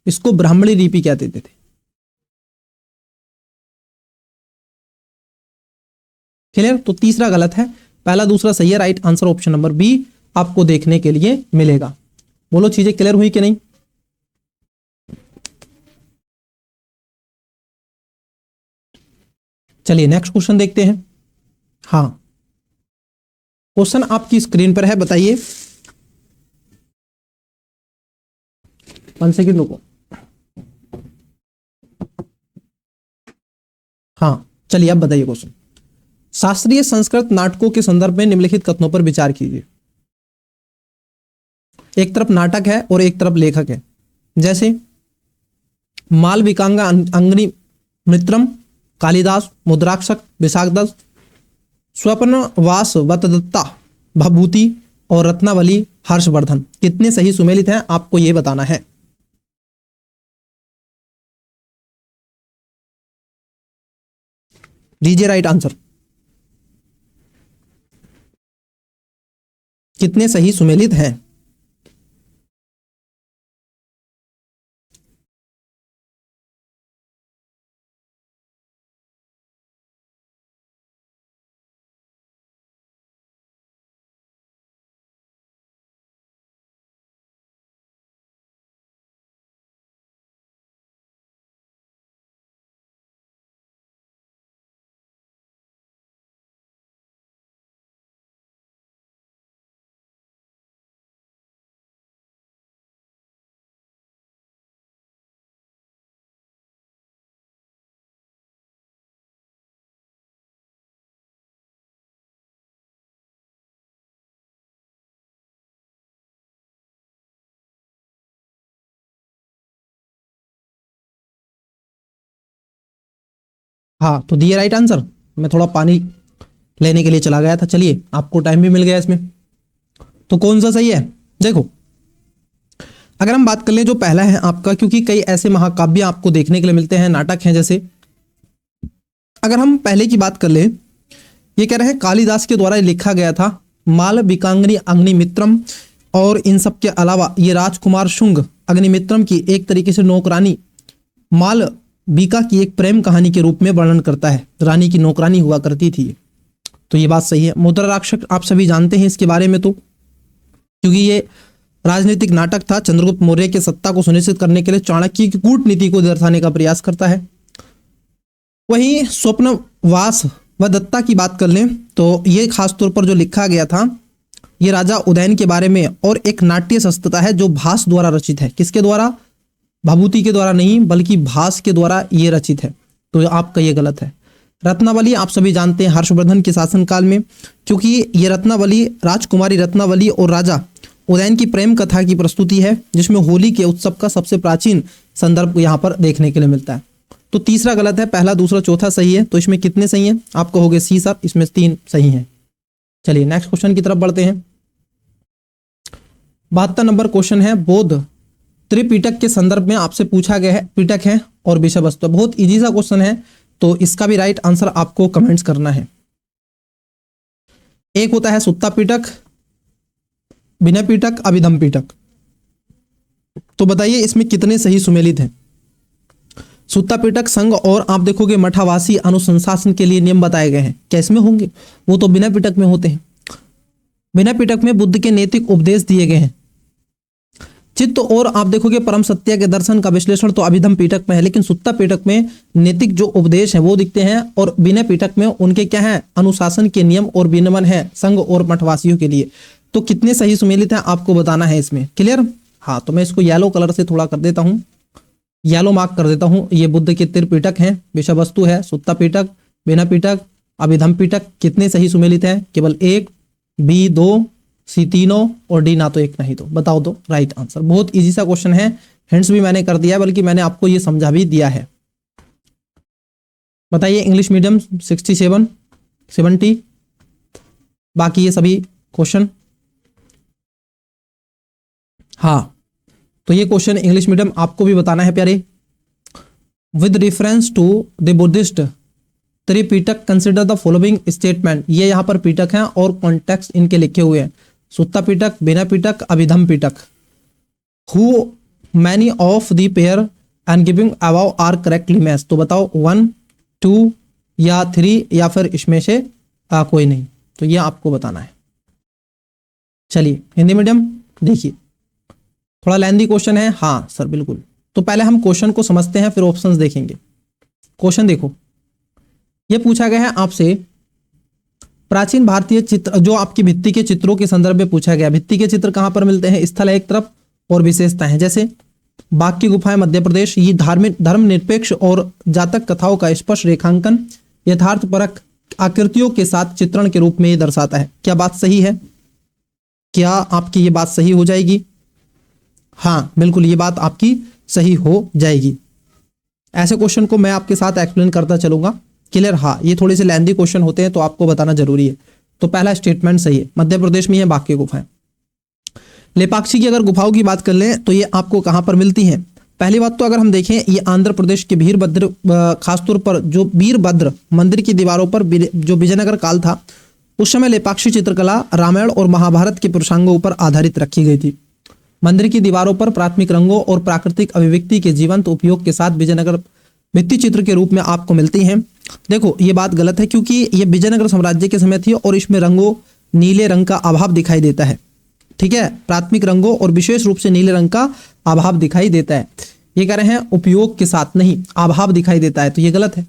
इसको, ब्राह्मणी लिपि कहते थे। क्लियर? तो तीसरा गलत है, पहला दूसरा सही है। Right answer option number B आपको देखने के लिए मिलेगा। बोलो चीजें क्लियर हुई कि नहीं। चलिए नेक्स्ट क्वेश्चन देखते हैं। हाँ क्वेश्चन आपकी स्क्रीन पर है, बताइए। 1 सेकंड रुको। हाँ चलिए अब बताइए क्वेश्चन। शास्त्रीय संस्कृत नाटकों के संदर्भ में निम्नलिखित कथनों पर विचार कीजिए। एक तरफ नाटक है और एक तरफ लेखक है। जैसे मालविकांगा अंगनी मित्रम, कालिदास, मुद्राक्षक, विशाखदत्त, स्वप्नवास वतदत्ता, भभूति और रत्नावली हर्षवर्धन। कितने सही सुमेलित हैं आपको यह बताना है। दीजिए राइट आंसर। कितने सही सुमेलित हैं। हाँ, तो दिए राइट आंसर। मैं थोड़ा पानी लेने के लिए चला गया था। चलिए, आपको टाइम भी मिल गया इसमें। तो कौन सा सही है? देखो, अगर हम बात कर लें जो पहला है आपका, क्योंकि कई ऐसे महाकाव्य आपको देखने के लिए मिलते हैं, नाटक हैं जैसे, अगर हम पहले की बात कर लें, ये कह रहे हैं कालिदास के द्वारा लिखा गया था, मालविकाग्नि अग्निमित्रम, और इन सब के अलावा ये राजकुमार शुंग अग्निमित्रम की एक तरीके से नौकरानी मालविका की एक प्रेम कहानी के रूप में वर्णन करता है। रानी की नौकरानी हुआ करती थी। तो ये बात सही है। मुद्रा राक्षस आप सभी जानते हैं इसके बारे में, तो क्योंकि ये राजनीतिक नाटक था, चंद्रगुप्त मौर्य की सत्ता को सुनिश्चित करने के लिए चाणक्य की कूटनीति को दर्शाने का प्रयास करता है। वहीं स्वप्नवास व दत्ता की बात कर लें तो ये खासतौर पर जो लिखा गया था, ये राजा उदयन के बारे में, और एक नाट्य संस्था है जो भास द्वारा रचित है। किसके द्वारा? भभूति के द्वारा नहीं, बल्कि भास के द्वारा ये रचित है। तो आपका ये गलत है। रत्नावली आप सभी जानते हैं हर्षवर्धन के शासनकाल में, क्योंकि ये रत्नावली राजकुमारी रत्नावली और राजा उदयन की प्रेम कथा की प्रस्तुति है, जिसमें होली के उत्सव का सबसे प्राचीन संदर्भ यहाँ पर देखने के लिए मिलता है। तो तीसरा गलत है, पहला दूसरा चौथा सही है। तो इसमें कितने सही हैं? आप कहोगे सी सर, इसमें 3 सही हैं। चलिए नेक्स्ट क्वेश्चन की तरफ बढ़ते हैं। 72 नंबर क्वेश्चन है, बौद्ध त्रिपिटक के संदर्भ में आपसे पूछा गया है। पिटक है और विषय वस्तु, बहुत इजी सा क्वेश्चन है, तो इसका भी राइट आंसर आपको कमेंट्स करना है। एक होता है सुत्ता पिटक, विनय पिटक, अभिधम पिटक। तो बताइए इसमें कितने सही सुमेलित हैं? सुत्ता पिटक संघ और आप देखोगे मठावासी अनुशंसान के लिए नियम बताए गए हैं, क्या इसमें होंगे? वो तो विनय पिटक में होते हैं। विनय पिटक में बुद्ध के नैतिक उपदेश दिए गए हैं। चित्त और आप देखोगे परम सत्य के दर्शन का विश्लेषण तो अभिधम पिटक में है, लेकिन सुत्ता पिटक में नैतिक जो उपदेश है वो दिखते हैं, और विनय पिटक में उनके क्या है? अनुशासन के नियम और विनियमन है संघ और मठवासियों के लिए। तो कितने सही सुमेलित हैं आपको बताना है इसमें। क्लियर? हाँ, तो मैं इसको येलो कलर से थोड़ा कर देता हूँ, येलो मार्क कर देता हूँ। ये बुद्ध के त्रिपिटक हैं, विषय वस्तु है सुत्ता पिटक, विनय पिटक, अभिधम पिटक। कितने सही सुमेलित हैं? केवल 1, बी 2, सी 3 और डी ना तो 1 नहीं तो। बताओ दो राइट आंसर। बहुत इजी सा क्वेश्चन है, हिंट्स भी मैंने कर दिया है, बल्कि मैंने आपको ये समझा भी दिया है। बताइए इंग्लिश मीडियम 67, 70, बाकी ये सभी क्वेश्चन। हाँ, तो ये क्वेश्चन इंग्लिश मीडियम आपको भी बताना है प्यारे। With reference to the Buddhist Tripitaka consider the following statement. ये यहाँ पर पिटक हैं और कॉन्टेक्स्ट इनके लिखे हुए हैं, Sutta Pitaka, Vinaya Pitaka, Abhidhamma Pitaka. How many of the pair and giving above are correctly match. तो बताओ 1, 2 या 3 या फिर इसमें से कोई नहीं। तो ये आपको बताना है। चलिए हिंदी मीडियम देखिए, थोड़ा लेंथी क्वेश्चन है। हाँ सर बिल्कुल। तो पहले हम क्वेश्चन को समझते हैं, फिर ऑप्शंस देखेंगे। क्वेश्चन देखो, ये पूछा गया है आपसे प्राचीन भारतीय चित्र, जो आपकी भित्ति के चित्रों के संदर्भ में पूछा गया। भित्ति के चित्र कहां पर मिलते हैं? स्थल है एक तरफ और विशेषताएं, जैसे बाघ की गुफाएं मध्य प्रदेश। ये धर्मनिरपेक्ष और जातक कथाओं का स्पष्ट रेखांकन यथार्थपरक आकृतियों के साथ चित्रण के रूप में ये दर्शाता है। क्या बात सही है? क्या आपकी ये बात सही हो जाएगी? हाँ बिल्कुल, ये बात आपकी सही हो जाएगी। ऐसे क्वेश्चन को मैं आपके साथ एक्सप्लेन करता चलूंगा। क्लियर? हाँ, ये थोड़े से लेंथी क्वेश्चन होते हैं तो आपको बताना जरूरी है। तो पहला स्टेटमेंट सही है, मध्य प्रदेश में है बाघ की गुफाएं। लेपाक्षी की अगर गुफाओं की बात कर लें तो ये आपको कहां पर मिलती हैं? पहली बात तो अगर हम देखें, ये आंध्र प्रदेश के वीरभद्र, खासतौर पर जो वीरभद्र मंदिर की दीवारों पर जो विजयनगर काल था, उस समय लेपाक्षी चित्रकला रामायण और महाभारत के पुरुषांगों पर आधारित रखी गई थी। मंदिर की दीवारों पर प्राथमिक रंगों और प्राकृतिक अभिव्यक्ति के जीवंत उपयोग के साथ विजयनगर भित्ति चित्र के रूप में आपको मिलती हैं। देखो ये बात गलत है, क्योंकि ये विजयनगर साम्राज्य के समय थी और इसमें रंगों, नीले रंग का अभाव दिखाई देता है। ठीक है, प्राथमिक रंगों और विशेष रूप से नीले रंग का अभाव दिखाई देता है। ये कह रहे हैं उपयोग के साथ नहीं, अभाव दिखाई देता है, तो ये गलत है।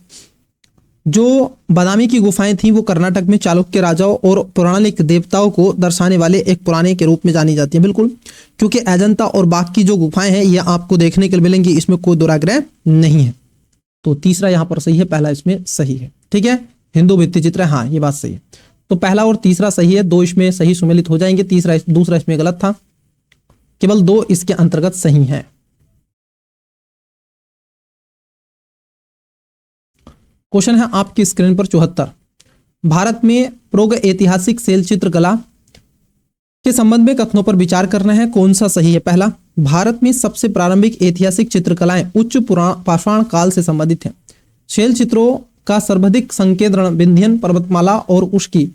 जो बादामी की गुफाएं थी वो कर्नाटक में चालुक्य राजाओं और पौराणिक देवताओं को दर्शाने वाले एक पुराने के रूप में जानी जाती है। बिल्कुल, क्योंकि अजंता और बाघ की जो गुफाएं हैं ये आपको देखने के लिए मिलेंगी, इसमें कोई दुराग्रह नहीं है। तो तीसरा यहाँ पर सही है, पहला इसमें सही है। ठीक है, हिंदू भित्ति चित्र, हाँ ये बात सही है। तो पहला और तीसरा सही है, 2 इसमें सही सुमेलित हो जाएंगे। दूसरा इसमें गलत था, केवल 2 इसके अंतर्गत सही है। क्वेश्चन है आपकी स्क्रीन पर 74। भारत में प्राग ऐतिहासिक शैल चित्रकला के संबंध में कथनों पर विचार करना है, कौन सा सही है। पहला, भारत में सबसे प्रारंभिक ऐतिहासिक चित्रकलाएं उच्च पाषाण काल से संबंधित हैं। शैल चित्रों का सर्वाधिक संकेंद्रण विंध्यन पर्वतमाला और उसकी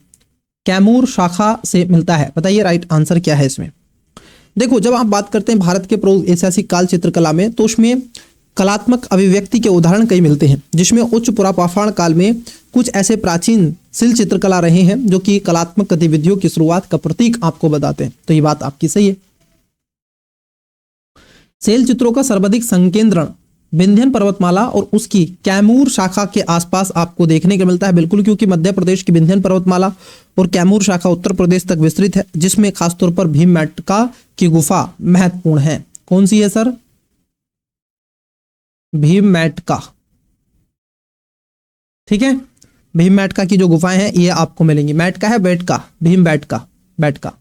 कैमूर शाखा से मिलता है। बताइए राइट आंसर क्या है इसमें। देखो, जब आप बात करते हैं भारत के प्राग ऐतिहासिक काल चित्रकला में, तो उसमें कलात्मक अभिव्यक्ति के उदाहरण कई मिलते हैं, जिसमें उच्च पुरापाषाण काल में कुछ ऐसे प्राचीन शिल चित्रकला रहे हैं जो कि कलात्मक गतिविधियों की शुरुआत का प्रतीक आपको बताते हैं। तो ये बात आपकी सही है। शैल चित्रों का सर्वाधिक संकेंद्रण विंध्यन पर्वतमाला और उसकी कैमूर शाखा के आसपास आपको देखने को मिलता है। बिल्कुल, क्योंकि मध्य प्रदेश की विंध्यन पर्वतमाला और कैमूर शाखा उत्तर प्रदेश तक विस्तृत है, जिसमें खासतौर पर भीमबेटका की गुफा महत्वपूर्ण है। कौन सी है सर? भीमबेटका। ठीक है, भीमबेटका की जो गुफाएं हैं ये आपको मिलेंगी। बैटका है बेटका, भीमबेटका, बैटका।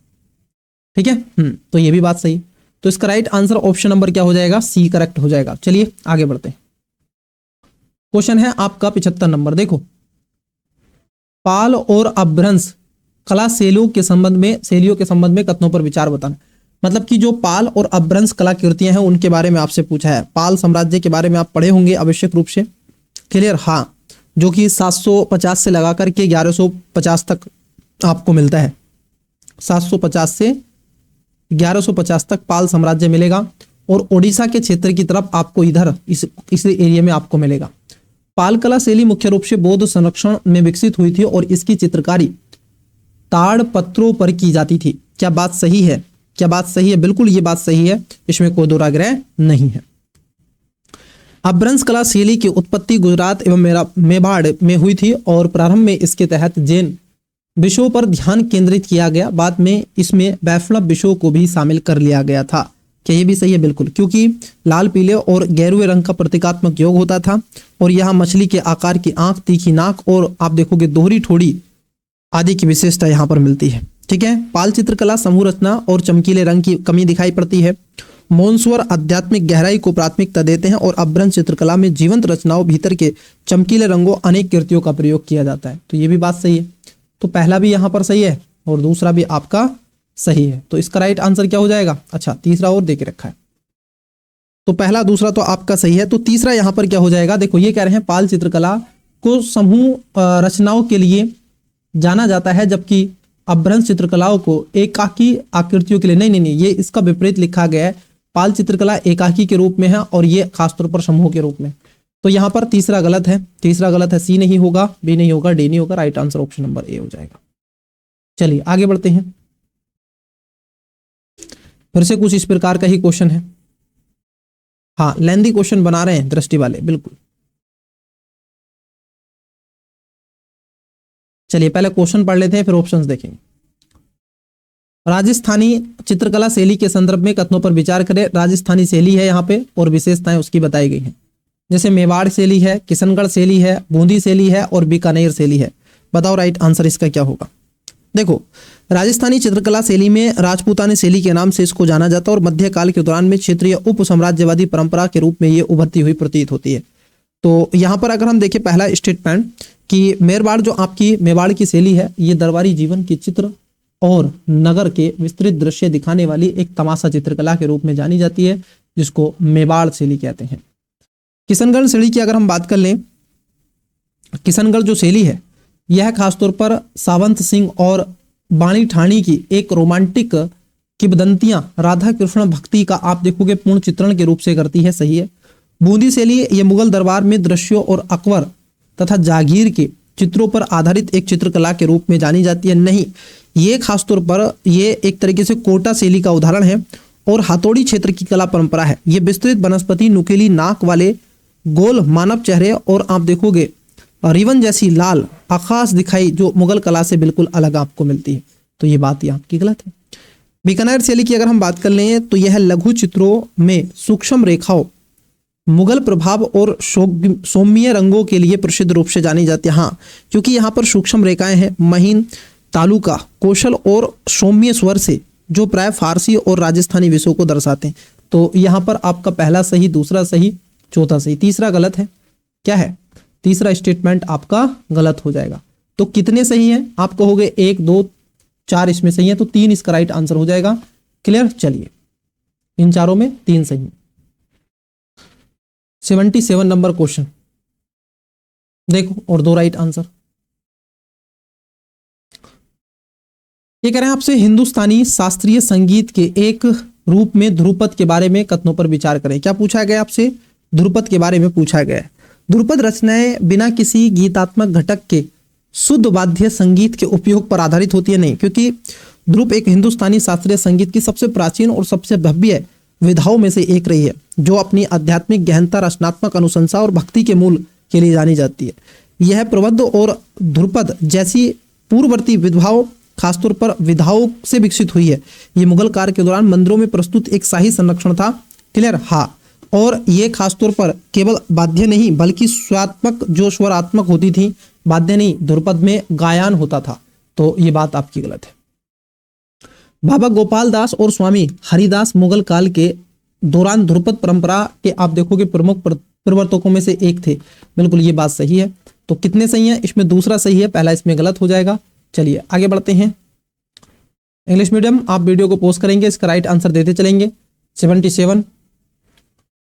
ठीक है, तो ये भी बात सही। तो इसका राइट आंसर ऑप्शन नंबर क्या हो जाएगा? सी करेक्ट हो जाएगा। चलिए आगे बढ़ते हैं। क्वेश्चन है आपका 75 नंबर। देखो, पाल और अपभ्रंश कला शैलियों के संबंध में कथनों पर विचार बताना। मतलब कि जो पाल और अपभ्रंश कलाकृतियां हैं उनके बारे में आपसे पूछा है। पाल साम्राज्य के बारे में आप पढ़े होंगे आवश्यक रूप से। क्लियर? हाँ, जो कि 750 से लगा करके 1150 तक आपको मिलता है। 750 से 1150 तक पाल साम्राज्य मिलेगा और ओडिशा के क्षेत्र की तरफ आपको इधर इस एरिया में आपको मिलेगा। पाल कला शैली मुख्य रूप से बौद्ध संरक्षण में विकसित हुई थी और इसकी चित्रकारी ताड़ पत्रों पर की जाती थी। क्या बात सही है? क्या बात सही है? बिल्कुल ये बात सही है, इसमें कोई दोहराग्रह नहीं है। अपभ्रंश कला शैली की उत्पत्ति गुजरात एवं मेवाड़ में हुई थी और प्रारंभ में इसके तहत जैन विषयों पर ध्यान केंद्रित किया गया। बाद में इसमें वैष्णव विषयों को भी शामिल कर लिया गया था। क्या ये भी सही है? बिल्कुल, क्योंकि लाल, पीले और गेरुए रंग का प्रतीकात्मक योग होता था और यहाँ मछली के आकार की आंख, तीखी नाक और आप देखोगे दोहरी ठोड़ी आदि की विशेषता यहाँ पर मिलती है। ठीक है, पाल चित्रकला समूह रचना और चमकीले रंग की कमी दिखाई पड़ती है। मौनस्वर आध्यात्मिक गहराई को प्राथमिकता देते हैं और अपभ्रंश चित्रकला में जीवंत रचनाओं, भीतर के चमकीले रंगों, अनेक कृतियों का प्रयोग किया जाता है। तो ये भी बात सही है। तो पहला भी यहाँ पर सही है और दूसरा भी आपका सही है। तो इसका राइट आंसर क्या हो जाएगा? अच्छा, तीसरा और दे के रखा है। तो पहला दूसरा तो आपका सही है, तो तीसरा यहाँ पर क्या हो जाएगा? देखो, ये कह रहे हैं पाल चित्रकला को समूह रचनाओं के लिए जाना जाता है, जबकि अपभ्रंश चित्रकलाओं को एकाकी आकृतियों के लिए नहीं, ये इसका विपरीत लिखा गया है। पाल चित्रकला एकाकी के रूप में है और ये खासतौर पर समूह के रूप में। तो यहाँ पर तीसरा गलत है, सी नहीं होगा, बी नहीं होगा, डी नहीं होगा। Right answer option number A हो जाएगा। चलिए आगे बढ़ते हैं। फिर से कुछ इस प्रकार का ही क्वेश्चन है। हाँ, लेंथी क्वेश्चन बना रहे हैं दृष्टि वाले, बिल्कुल। चलिए पहले क्वेश्चन पढ़ लेते हैं, फिर ऑप्शंस देखेंगे। राजस्थानी चित्रकला शैली के संदर्भ में कथनों पर विचार करें। राजस्थानी शैली है यहाँ पे और विशेषताएं उसकी बताई गई हैं, जैसे मेवाड़ शैली है, किशनगढ़ शैली है, बूंदी शैली है और बीकानेर शैली है। बताओ राइट आंसर इसका क्या होगा। देखो, राजस्थानी चित्रकला शैली में राजपूतानी शैली के नाम से इसको जाना जाता है और मध्यकाल के दौरान में क्षेत्रीय उप साम्राज्यवादी परंपरा के रूप में ये उभरती हुई प्रतीत होती है। तो यहाँ पर अगर हम देखें पहला स्टेटमेंट कि मेवाड़, जो आपकी मेवाड़ की शैली है, ये दरबारी जीवन के चित्र और नगर के विस्तृत दृश्य दिखाने वाली एक तमाशा चित्रकला के रूप में जानी जाती है, जिसको मेवाड़ शैली कहते हैं। किशनगढ़ शैली की अगर हम बात कर लें, किशनगढ़ जो शैली है यह खासतौर पर सावंत सिंह और बाणी ठाणी की एक रोमांटिक किंवदंतियां राधा कृष्ण भक्ति का आप देखोगे पूर्ण चित्रण के रूप से करती है। सही है। बूंदी शैली ये मुगल दरबार में दृश्यों और अकबर तथा जागीर के चित्रों पर आधारित एक चित्रकला के रूप में जानी जाती है। नहीं, ये खासतौर पर ये एक तरीके से कोटा शैली का उदाहरण है और हाथोड़ी क्षेत्र की कला परंपरा है। ये विस्तृत वनस्पति, नुकीली नाक वाले गोल मानव चेहरे और आप देखोगे रिवन जैसी लाल आकाश दिखाई, जो मुगल कला से बिल्कुल अलग आपको मिलती है। तो ये बात यहाँ की गलत है। बीकानेर शैली की अगर हम बात कर लें तो यह लघु चित्रों में सूक्ष्म रेखाओं, मुगल प्रभाव और सौम्य रंगों के लिए प्रसिद्ध रूप से जानी जाती है। हाँ, क्योंकि यहाँ पर सूक्ष्म रेखाएं हैं, महीन तालुका, कौशल और सौम्य स्वर से, जो प्राय फारसी और राजस्थानी विषयों को दर्शाते हैं। तो यहाँ पर आपका पहला सही, दूसरा सही, चौथा सही, तीसरा गलत है। क्या है? तीसरा स्टेटमेंट आपका गलत हो जाएगा। तो कितने सही हैं? आप कहोगे 1 2 4 इसमें सही है, तो 3 इसका राइट आंसर हो जाएगा। क्लियर? चलिए, इन चारों में 3 सही है। 77 नंबर क्वेश्चन देखो, और 2 राइट आंसर। ये कह रहे हैं आपसे, हिंदुस्तानी शास्त्रीय संगीत के एक रूप में ध्रुपद के बारे में कथनों पर विचार करें। क्या पूछा गया आपसे? ध्रुपद के बारे में पूछा गया है। ध्रुपद रचनाएं बिना किसी गीतात्मक घटक के शुद्ध वाद्य संगीत के उपयोग पर आधारित होती है। नहीं, क्योंकि ध्रुप एक हिंदुस्तानी शास्त्रीय संगीत की सबसे प्राचीन और सबसे भव्य विधाओं में से एक रही है, जो अपनी आध्यात्मिक गहनता, रचनात्मक अनुशंसा और भक्ति के मूल के लिए जानी जाती है। यह प्रबंध और ध्रुपद जैसी पूर्ववर्ती विधाओं, खासतौर पर विधाओं से विकसित हुई है। ये मुगल काल के दौरान मंदिरों में प्रस्तुत एक शाही संरक्षण था। क्लियर? हाँ। और ये खासतौर पर केवल वाद्य नहीं बल्कि स्वात्मक, जो स्वरात्मक होती थी, वाद्य नहीं, ध्रुपद में गायन होता था। तो ये बात आपकी गलत है। बाबा गोपाल दास और स्वामी हरिदास मुगल काल के दौरान ध्रुपद परंपरा के आप देखोगे प्रमुख प्रवर्तकों में से एक थे। बिल्कुल ये बात सही है। तो कितने सही है? इसमें दूसरा सही है, पहला इसमें गलत हो जाएगा। चलिए आगे बढ़ते हैं। इंग्लिश मीडियम, आप वीडियो को पॉज करेंगे, इसका राइट आंसर देते चलेंगे। 77,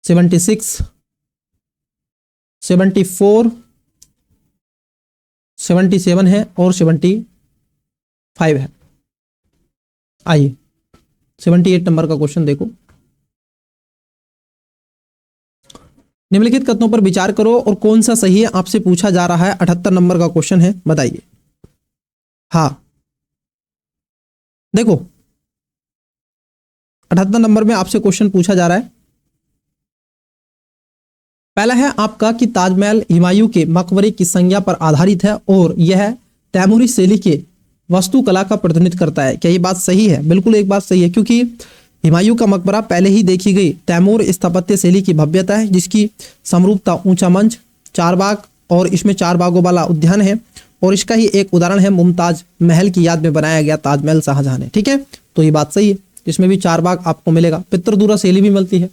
76, 74, 77 है और 75 है। आइए 78 नंबर का क्वेश्चन देखो। निम्नलिखित कथनों पर विचार करो और कौन सा सही है आपसे पूछा जा रहा है। 78 नंबर का क्वेश्चन है, बताइए। हाँ देखो, 78 नंबर में आपसे क्वेश्चन पूछा जा रहा है। पहला है आपका कि ताजमहल हुमायूं के मकबरे की संज्ञा पर आधारित है और यह तैमूरी शैली के वास्तुकला का प्रतिनिधित्व करता है। क्या ये बात सही है? बिल्कुल एक बात सही है, क्योंकि हुमायूं का मकबरा पहले ही देखी गई तैमूर स्थापत्य शैली की भव्यता है, जिसकी समरूपता ऊंचा मंच, 4 बाग और इसमें 4 बागों वाला उद्यान है। और इसका ही एक उदाहरण है मुमताज महल की याद में बनाया गया ताजमहल शाहजहां ने। ठीक है, तो ये बात सही है। इसमें भी 4 बाग आपको मिलेगा। पितृदुरा शैली भी मिलती है।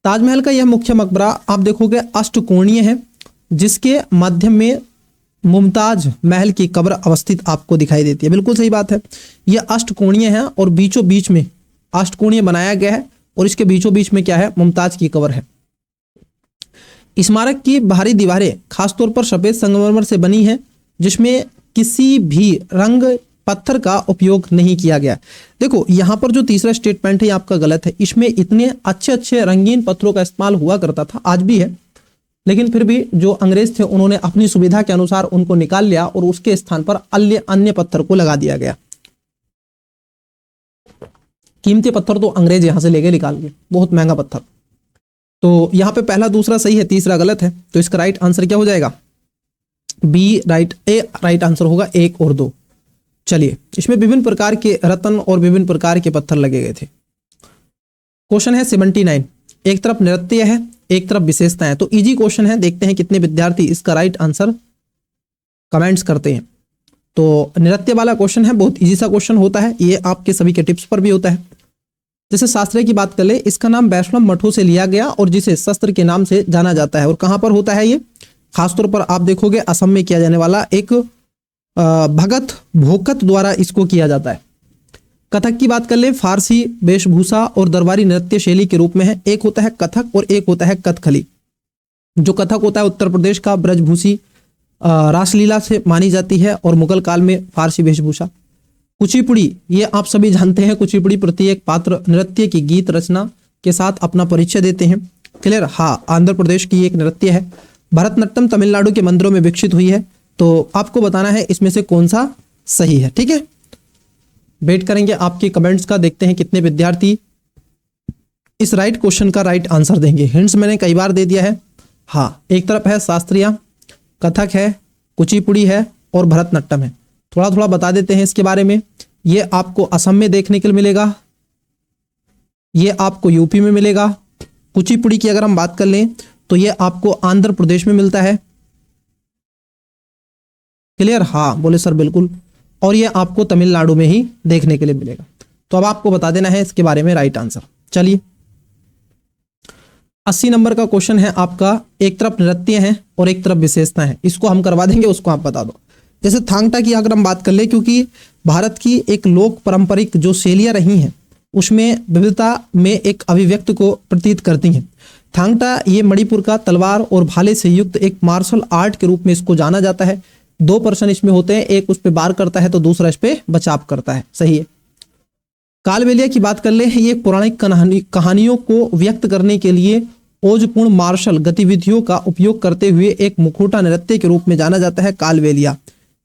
ताजमहल का यह मुख्य मकबरा आप देखोगे अष्टकोणीय है, जिसके मध्य में मुमताज महल की कब्र अवस्थित आपको दिखाई देती है। बिल्कुल सही बात है, यह अष्टकोणीय है और बीचों बीच में अष्टकोणीय बनाया गया है और इसके बीचों बीच में क्या है? मुमताज की कब्र है। स्मारक की बाहरी दीवारें खासतौर पर सफेद संगमरमर से बनी है, जिसमें किसी भी रंग पत्थर का उपयोग नहीं किया गया। देखो यहाँ पर जो तीसरा स्टेटमेंट है आपका गलत है। इसमें इतने अच्छे अच्छे रंगीन पत्थरों का इस्तेमाल हुआ करता था, आज भी है, लेकिन फिर भी जो अंग्रेज थे उन्होंने अपनी सुविधा के अनुसार उनको निकाल लिया और उसके स्थान पर अन्य पत्थर को लगा दिया गया। कीमती पत्थर तो अंग्रेज यहां से लेके निकाल गए, बहुत महंगा पत्थर। तो यहाँ पे पहला दूसरा सही है, तीसरा गलत है। तो इसका राइट आंसर क्या हो जाएगा? बी राइट, ए राइट आंसर होगा 1 और 2। चलिए, इसमें विभिन्न प्रकार के रत्न और विभिन्न प्रकार के पत्थर लगे गए थे। क्वेश्चन है 79। एक तरफ नृत्य है, एक तरफ विशेषता है। तो इजी क्वेश्चन है, देखते हैं कितने विद्यार्थी इसका राइट आंसर कमेंट्स करते हैं। तो नृत्य वाला क्वेश्चन है, बहुत इजी सा क्वेश्चन होता है, ये आपके सभी के टिप्स पर भी होता है। जैसे शास्त्र की बात कर ले, इसका नाम वैष्णव मठों से लिया गया और जिसे शस्त्र के नाम से जाना जाता है। और कहां पर होता है ये? खासतौर पर आप देखोगे असम में किया जाने वाला एक भगत भोकत द्वारा इसको किया जाता है। कथक की बात कर ले, फारसी वेशभूषा और दरबारी नृत्य शैली के रूप में है। एक होता है कथक और एक होता है कथकली। जो कथक होता है उत्तर प्रदेश का ब्रजभूषी रासलीला से मानी जाती है और मुगल काल में फारसी वेशभूषा। कुचिपुड़ी, ये आप सभी जानते हैं, कुचिपुड़ी प्रत्येक पात्र नृत्य की गीत रचना के साथ अपना परिचय देते हैं। क्लियर? हाँ, आंध्र प्रदेश की एक नृत्य है। भरतनाट्यम तमिलनाडु के मंदिरों में विकसित हुई है। तो आपको बताना है इसमें से कौन सा सही है। ठीक है, वेट करेंगे आपके कमेंट्स का, देखते हैं कितने विद्यार्थी इस राइट क्वेश्चन का राइट आंसर देंगे। हिंट्स मैंने कई बार दे दिया है। हाँ, एक तरफ है शास्त्रीय, कथक है, कुचिपुड़ी है और भरतनाट्यम है। थोड़ा थोड़ा बता देते हैं इसके बारे में। ये आपको असम में देखने के लिए मिलेगा, ये आपको यूपी में मिलेगा। कुचिपुड़ी की अगर हम बात कर लें तो ये आपको आंध्र प्रदेश में मिलता है। क्लियर? हाँ बोले सर बिल्कुल। और ये आपको तमिलनाडु में ही देखने के लिए मिलेगा। तो अब आपको बता देना है इसके बारे में राइट आंसर। चलिए 80 नंबर का क्वेश्चन है आपका, एक तरफ नृत्य है और एक तरफ विशेषता है, इसको हम करवा देंगे, उसको आप बता दो। जैसे थांगटा की अगर हम बात कर ले, क्योंकि भारत की एक लोक पारंपरिक जो शैलियां रही हैं उसमें विविधता में एक अभिव्यक्त को प्रतीत करती हैं। थांगटा ये मणिपुर का तलवार और भाले से युक्त एक मार्शल आर्ट के रूप में इसको जाना जाता है। 2 पर्सन इसमें होते हैं, एक उस पर वार करता है तो दूसरा इस पे बचाव करता है, सही है। कालबेलिया की बात कर ले, ये पौराणिक कहानियों को व्यक्त करने के लिए ओजपूर्ण मार्शल गतिविधियों का उपयोग करते हुए एक मुखौटा नृत्य के रूप में जाना जाता है कालबेलिया।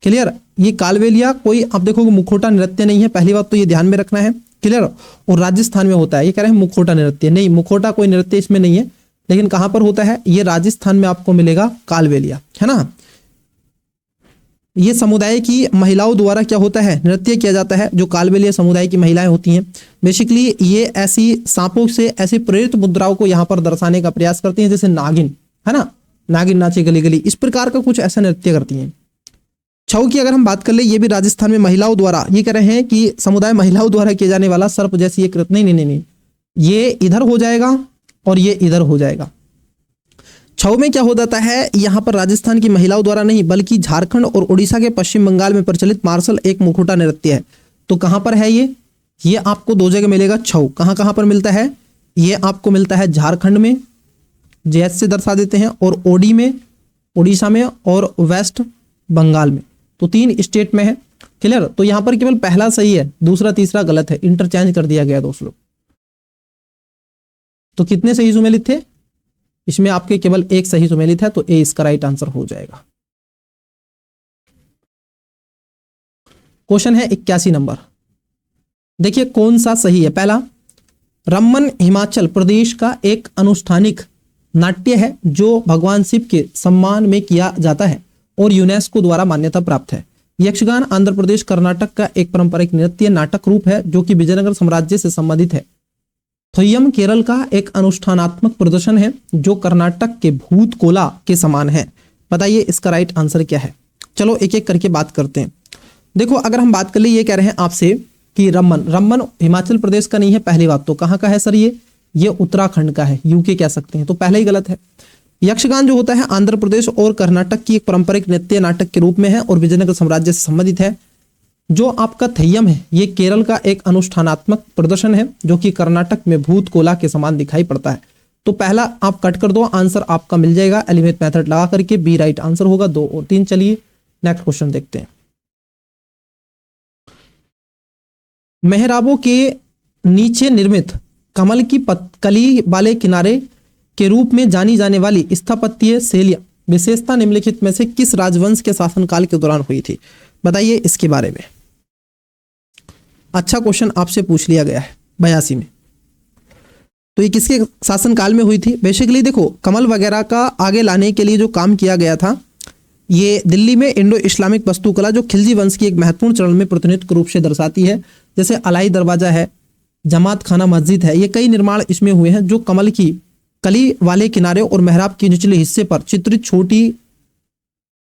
क्लियर, ये कालबेलिया कोई आप देखोगे मुखौटा नृत्य नहीं है, पहली बात तो ये ध्यान में रखना है। क्लियर, और राजस्थान में होता है, ये कह रहे हैं मुखौटा नृत्य नहीं, मुखौटा कोई नृत्य इसमें नहीं है, लेकिन कहां पर होता है, ये राजस्थान में आपको मिलेगा कालबेलिया, है ना। ये समुदाय की महिलाओं द्वारा क्या होता है, नृत्य किया जाता है। जो कालबेलिया समुदाय की महिलाएं होती हैं बेसिकली ये ऐसी सांपों से ऐसी प्रेरित मुद्राओं को यहाँ पर दर्शाने का प्रयास करती हैं, जैसे नागिन, है ना, नागिन नाचे गली गली, इस प्रकार का कुछ ऐसा नृत्य करती हैं। छऊ की अगर हम बात कर ले, ये भी राजस्थान में महिलाओं द्वारा, ये कह रहे हैं कि समुदाय महिलाओं द्वारा किया जाने वाला सर्प जैसी एक कृत्य, नहीं, ये इधर हो जाएगा और ये इधर हो जाएगा। छऊ में क्या हो जाता है, यहाँ पर राजस्थान की महिलाओं द्वारा नहीं बल्कि झारखंड और उड़ीसा के पश्चिम बंगाल में प्रचलित मार्शल एक मुखौटा नृत्य है। तो कहां पर है ये आपको 2 जगह मिलेगा। छऊ कहां पर मिलता है, ये आपको मिलता है झारखंड में, जैसे से दर्शा देते हैं, और ओडी में, उड़ीसा में, और वेस्ट बंगाल में, तो 3 स्टेट में है। क्लियर, तो यहां पर केवल पहला सही है, दूसरा तीसरा गलत है, इंटरचेंज कर दिया गया दोस्तों। तो कितने सही सुमेलित थे, इसमें आपके केवल एक सही सुमेलित है, तो ए इसका राइट आंसर हो जाएगा। क्वेश्चन है 81 नंबर, देखिए कौन सा सही है। पहला, रम्मन हिमाचल प्रदेश का एक अनुष्ठानिक नाट्य है जो भगवान शिव के सम्मान में किया जाता है और यूनेस्को द्वारा मान्यता प्राप्त है। यक्षगान आंध्र प्रदेश कर्नाटक का एक पारंपरिक नृत्य नाटक रूप है जो कि विजयनगर साम्राज्य से संबंधित है। थोय्यम केरल का एक अनुष्ठानात्मक प्रदर्शन है जो कर्नाटक के भूत कोला के समान है। बताइए इसका राइट आंसर क्या है। चलो एक एक करके बात करते हैं। देखो अगर हम बात कर ले, ये कह रहे हैं आपसे कि रम्मन हिमाचल प्रदेश का नहीं है, पहली बात तो कहाँ का है सर, ये उत्तराखंड का है, यूके कह सकते हैं, तो पहले ही गलत है। यक्षगान जो होता है आंध्र प्रदेश और कर्नाटक की एक पारंपरिक नृत्य नाटक के रूप में है और विजयनगर साम्राज्य से संबंधित है। जो आपका थय्यम है ये केरल का एक अनुष्ठानात्मक प्रदर्शन है जो कि कर्नाटक में भूत कोला के समान दिखाई पड़ता है। तो पहला आप कट कर दो, आंसर आपका मिल जाएगा एलिमेंट मेथड लगा करके, बी राइट आंसर होगा। 2 और 3। चलिए नेक्स्ट क्वेश्चन देखते हैं। मेहराबों के नीचे निर्मित कमल की कली वाले किनारे के रूप में जानी जाने वाली स्थापत्य शैली विशेषता निम्नलिखित में से किस राजवंश के शासनकाल के दौरान हुई थी। बताइए इसके बारे में। अच्छा क्वेश्चन आपसे पूछ लिया गया है 82 में। तो ये किसके शासनकाल में हुई थी। बेसिकली देखो कमल वगैरह का आगे लाने के लिए जो काम किया गया था, ये दिल्ली में इंडो इस्लामिक वास्तुकला जो खिलजी वंश की एक महत्वपूर्ण चरण में प्रतिनिधित्व रूप से दर्शाती है। जैसे अलाई दरवाजा है, जमात खाना मस्जिद है, ये कई निर्माण इसमें हुए हैं जो कमल की कली वाले किनारे और मेहराब के निचले हिस्से पर चित्रित छोटी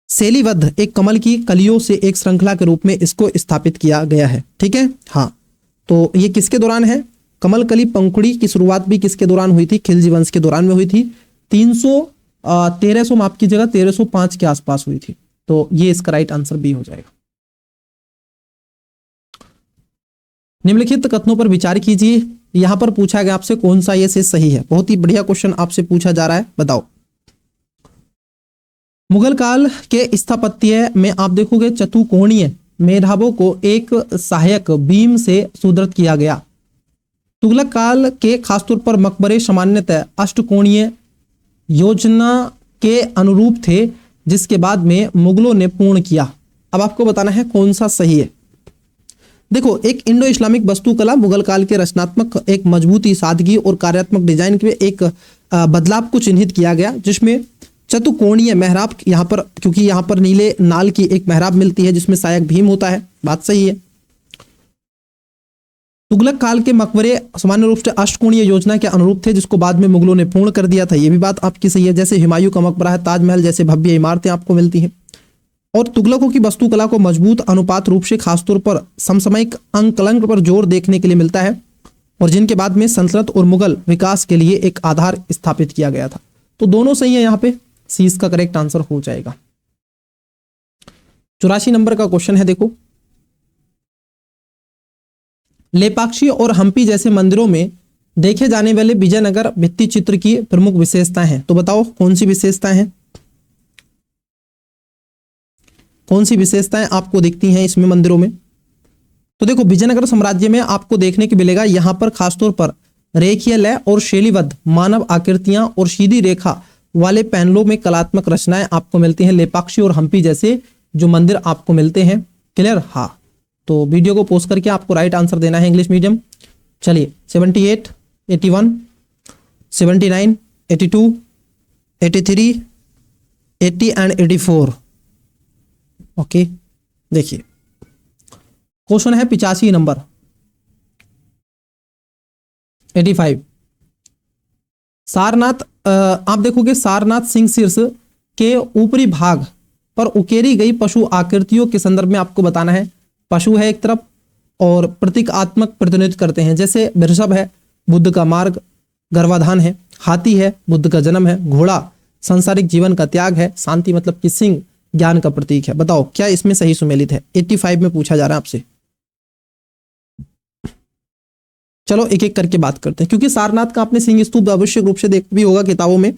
शैलीबद्ध एक कमल की कलियों से एक श्रृंखला के रूप में इसको स्थापित किया गया है। ठीक है, हाँ। तो ये किसके दौरान है, कमल कली पंखुड़ी की शुरुआत भी किसके दौरान हुई थी, खिलजी वंश के दौरान में हुई थी। 1300 माफ की जगह 1305 के आसपास हुई थी। तो ये इसका राइट आंसर बी हो जाएगा। निम्नलिखित कथनों पर विचार कीजिए। यहां पर पूछा गया आपसे कौन सा ये से सही है। बहुत ही बढ़िया क्वेश्चन आपसे पूछा जा रहा है, बताओ। मुगल काल के स्थापत्य में आप देखोगे चतुकोणीय मेहराबों को एक सहायक बीम से सुदृढ़ किया गया। तुगलक काल के खासतौर पर मकबरे सामान्यतः अष्टकोणीय योजना के अनुरूप थे जिसके बाद में मुगलों ने पूर्ण किया। अब आपको बताना है कौन सा सही है। देखो एक इंडो इस्लामिक वास्तुकला मुगल काल के रचनात्मक एक मजबूती, सादगी और कार्यात्मक डिजाइन के एक बदलाव को चिन्हित किया गया जिसमें चतुकोणीय मेहराब यहाँ पर, क्योंकि यहाँ पर नीले नाल की एक मेहराब मिलती है जिसमें सहायक भीम होता है, बात सही है। तुगलक काल के मकबरे सामान्य रूप से अष्टकोणीय योजना के अनुरूप थे जिसको बाद में मुगलों ने पूर्ण कर दिया था, ये भी बात आपकी सही है। जैसे हुमायूं का मकबरा है, ताजमहल जैसे भव्य इमारतें आपको मिलती हैं। और तुगलकों की वास्तुकला को मजबूत अनुपात रूप से खासतौर पर समसामयिक अंकलंक पर जोर देखने के लिए मिलता है। और जिनके बाद में सल्तनत और मुगल विकास के लिए एक आधार स्थापित किया गया था। तो दोनों सही है, यहाँ पे सी इसका करेक्ट आंसर हो जाएगा। 84 नंबर का क्वेश्चन है, देखो, लेपाक्षी और हम्पी जैसे मंदिरों में देखे जाने वाले विजयनगर भित्ति चित्र की प्रमुख विशेषताएं हैं। तो बताओ कौन सी विशेषताएं हैं, कौन सी विशेषताएं आपको दिखती हैं इसमें मंदिरों में। तो देखो, विजयनगर साम्राज्य में आपको देखने को मिलेगा यहाँ पर खासतौर पर रेखीय लय और शैलीबद्ध मानव आकृतियां और सीधी रेखा वाले पैनलों में कलात्मक रचनाएं आपको मिलती हैं। लेपाक्षी और हम्पी जैसे जो मंदिर आपको मिलते हैं। क्लियर? हाँ, तो वीडियो को पोस्ट करके आपको राइट आंसर देना है इंग्लिश मीडियम। चलिए 78, 81, 79, 82, 83, 80 एंड 84। ओके, देखिए क्वेश्चन है 85 नंबर, 85। सारनाथ, आप देखोगे सारनाथ सिंह शीर्ष के ऊपरी भाग पर उकेरी गई पशु आकृतियों के संदर्भ में आपको बताना है। पशु है एक तरफ और प्रतीकात्मक प्रतिनिधित्व करते हैं, जैसे वृषभ है बुद्ध का मार्ग, गर्भाधान है, हाथी है बुद्ध का जन्म है, घोड़ा सांसारिक जीवन का त्याग है, शांति मतलब कि सिंह ज्ञान का प्रतीक है। बताओ क्या इसमें सही सुमेलित है? 85 में पूछा जा रहा है आपसे। चलो एक एक करके बात करते हैं, क्योंकि सारनाथ का आपने सिंह स्तूप आवश्यक रूप से देख भी होगा किताबों में।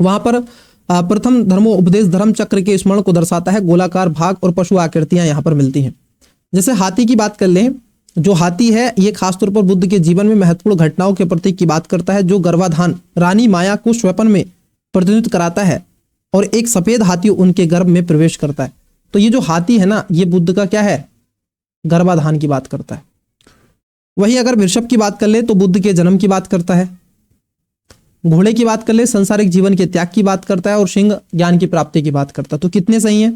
वहां पर प्रथम धर्मो उपदेश धर्म चक्र के स्मरण को दर्शाता है, गोलाकार भाग और पशु आकृतियां यहां पर मिलती हैं। जैसे हाथी की बात कर लें, जो हाथी है ये खासतौर पर बुद्ध के जीवन में महत्वपूर्ण घटनाओं के प्रतीक की बात करता है, जो गर्भाधान रानी माया को स्वप्न में प्रतिनिधित्व कराता है, और एक सफेद हाथी उनके गर्भ में प्रवेश करता है। तो ये जो हाथी है ना, ये बुद्ध का क्या है? गर्भाधान की बात करता है। वही अगर वृषभ की बात कर ले तो बुद्ध के जन्म की बात करता है, घोड़े की बात कर ले संसारिक जीवन के त्याग की बात करता है, और सिंह ज्ञान की प्राप्ति की बात करता है। तो कितने सही हैं?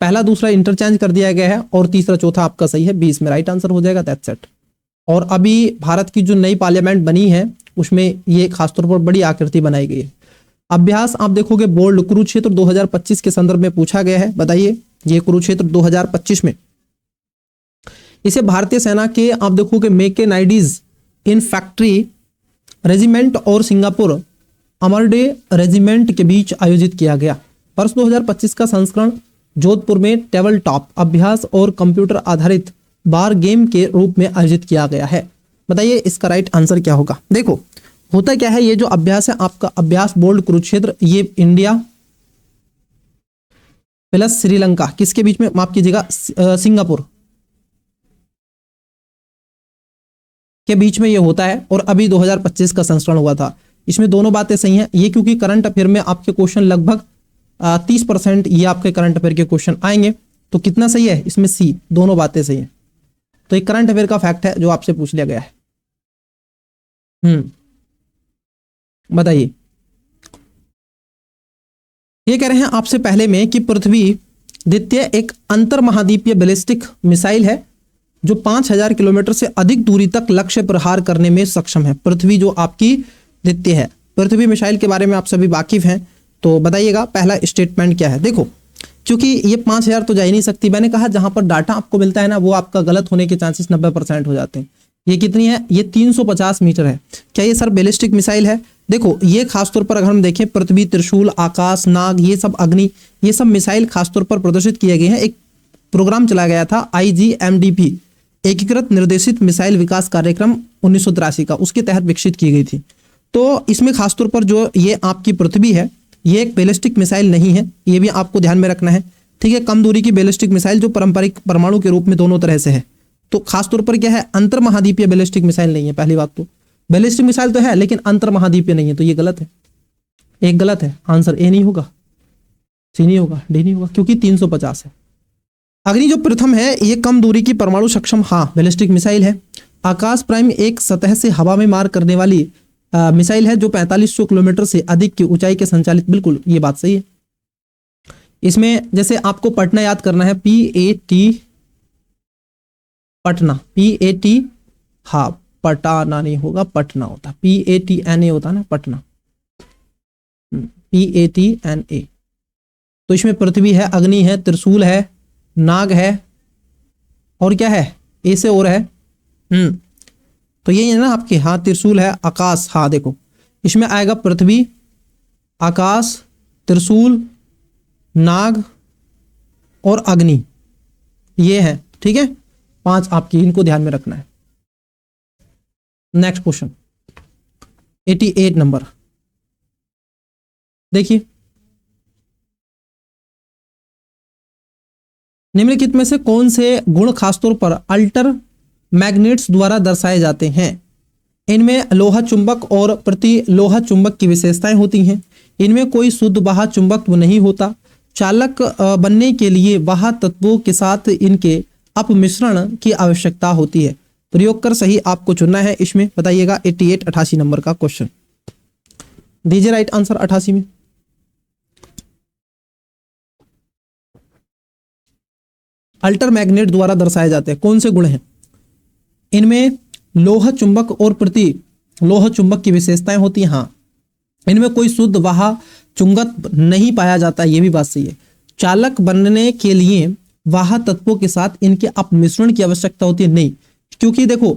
पहला दूसरा इंटरचेंज कर दिया गया है और तीसरा चौथा आपका सही है। 20 में राइट आंसर हो जाएगा। That's it. और अभी भारत की जो नई पार्लियामेंट बनी है उसमें ये खासतौर पर बड़ी आकृति बनाई गई है। अभ्यास आप देखोगे बोल्ड कुरुक्षेत्र 2025 के संदर्भ में पूछा गया है। बताइए, ये कुरुक्षेत्र 2025 में, इसे भारतीय सेना के आप देखोगे मैकेनाइज्ड इनफैंट्री रेजिमेंट और सिंगापुर अमरडे रेजिमेंट के बीच आयोजित किया गया। वर्ष 2025 का संस्करण जोधपुर में टेबल टॉप अभ्यास और कंप्यूटर आधारित बार गेम के रूप में आयोजित किया गया है। बताइए इसका राइट आंसर क्या होगा? देखो होता क्या है, ये जो अभ्यास है आपका अभ्यास बोल्ड कुरुक्षेत्र, ये इंडिया प्लस श्रीलंका किसके बीच में, माफ कीजिएगा, सिंगापुर के बीच में ये होता है, और अभी 2025 का संस्करण हुआ था। इसमें दोनों बातें सही हैं। ये क्योंकि करंट अफेयर में आपके क्वेश्चन लगभग 30% ये आपके करंट अफेयर के क्वेश्चन आएंगे। तो कितना सही है इसमें? सी, दोनों बातें सही हैं। तो एक करंट अफेयर का फैक्ट है जो आपसे पूछ लिया गया है। बताइए, ये कह रहे हैं आपसे पहले में कि पृथ्वी द्वितीय एक अंतर महाद्वीपीय बैलिस्टिक मिसाइल है जो 5000 किलोमीटर से अधिक दूरी तक लक्ष्य प्रहार करने में सक्षम है। पृथ्वी जो आपकी द्वितीय है, पृथ्वी मिसाइल के बारे में आप सभी वाकिफ हैं, तो बताइएगा पहला स्टेटमेंट क्या है। देखो क्योंकि ये 5000 तो जा ही नहीं सकती, मैंने कहा जहां पर डाटा आपको मिलता है ना वो आपका गलत होने के चांसेस 90% हो जाते हैं। ये कितनी है? ये 350 मीटर है। क्या ये सर बैलिस्टिक मिसाइल है? देखो ये खासतौर पर अगर हम देखें, पृथ्वी, त्रिशूल, आकाश, नाग, ये सब अग्नि, ये सब मिसाइल खासतौर पर प्रदर्शित किए गए हैं। एक प्रोग्राम चलाया गया था IGMDP, एकीकृत निर्देशित मिसाइल विकास कार्यक्रम 1983 का, उसके तहत विकसित की गई थी। तो इसमें खासतौर पर जो ये आपकी पृथ्वी है ये एक बैलिस्टिक मिसाइल नहीं है, ये भी आपको ध्यान में रखना है। ठीक है, कम दूरी की बैलिस्टिक मिसाइल जो पारंपरिक परमाणु के रूप में दोनों तरह से है। तो खासतौर पर क्या है, अंतर महाद्वीपीय बैलिस्टिक मिसाइल नहीं है। पहली बात तो बैलिस्टिक मिसाइल तो है लेकिन अंतर महाद्वीपीय नहीं है, तो ये गलत है। एक गलत है, आंसर ए नहीं होगा, सी नहीं होगा, डी नहीं होगा, क्योंकि 350 है। अग्नि जो प्रथम है ये कम दूरी की परमाणु सक्षम, हाँ, बैलिस्टिक मिसाइल है। आकाश प्राइम एक सतह से हवा में मार करने वाली मिसाइल है जो 4500 किलोमीटर से अधिक की ऊंचाई के संचालित, बिल्कुल ये बात सही है। इसमें जैसे आपको पटना याद करना है, PAT पटना, PAT, हाँ पटाना नहीं होगा, पटना होता, PATNA होता ना, पटना, PATNA। तो इसमें पृथ्वी है, अग्नि है, त्रिशूल है, नाग है, और क्या है, ए से और है। तो ये है ना आपके, हाँ त्रिशूल है, आकाश, हाँ देखो इसमें आएगा पृथ्वी, आकाश, त्रिशूल, नाग और अग्नि, ये है। ठीक है, 5 आपकी, इनको ध्यान में रखना है। नेक्स्ट क्वेश्चन 88 नंबर देखिए, निम्नलिखित में से कौन से गुण खासतौर पर अल्टर मैग्नेट्स द्वारा दर्शाए जाते हैं? इनमें लोहा चुंबक और प्रति लोहा चुंबक की विशेषताएं होती हैं। इनमें कोई शुद्ध बाह्य चुंबकत्व नहीं होता। चालक बनने के लिए बाह्य तत्वों के साथ इनके अपमिश्रण की आवश्यकता होती है। प्रयोग कर सही आपको चुनना है। इसमें बताइएगा 88 नंबर का क्वेश्चन दीजिए राइट आंसर 88 में। अल्टर मैग्नेट द्वारा दर्शाए जाते हैं कौन से गुण हैं? इनमें लोह चुंबक और प्रति लोह चुंबक की विशेषताएं होती हैं। हाँ, इनमें कोई शुद्ध बाह्य चुंबकत्व नहीं पाया जाता, ये भी बात सही है। चालक बनने के लिए बाह्य तत्वों के साथ इनके अपमिश्रण की आवश्यकता होती है, नहीं, क्योंकि देखो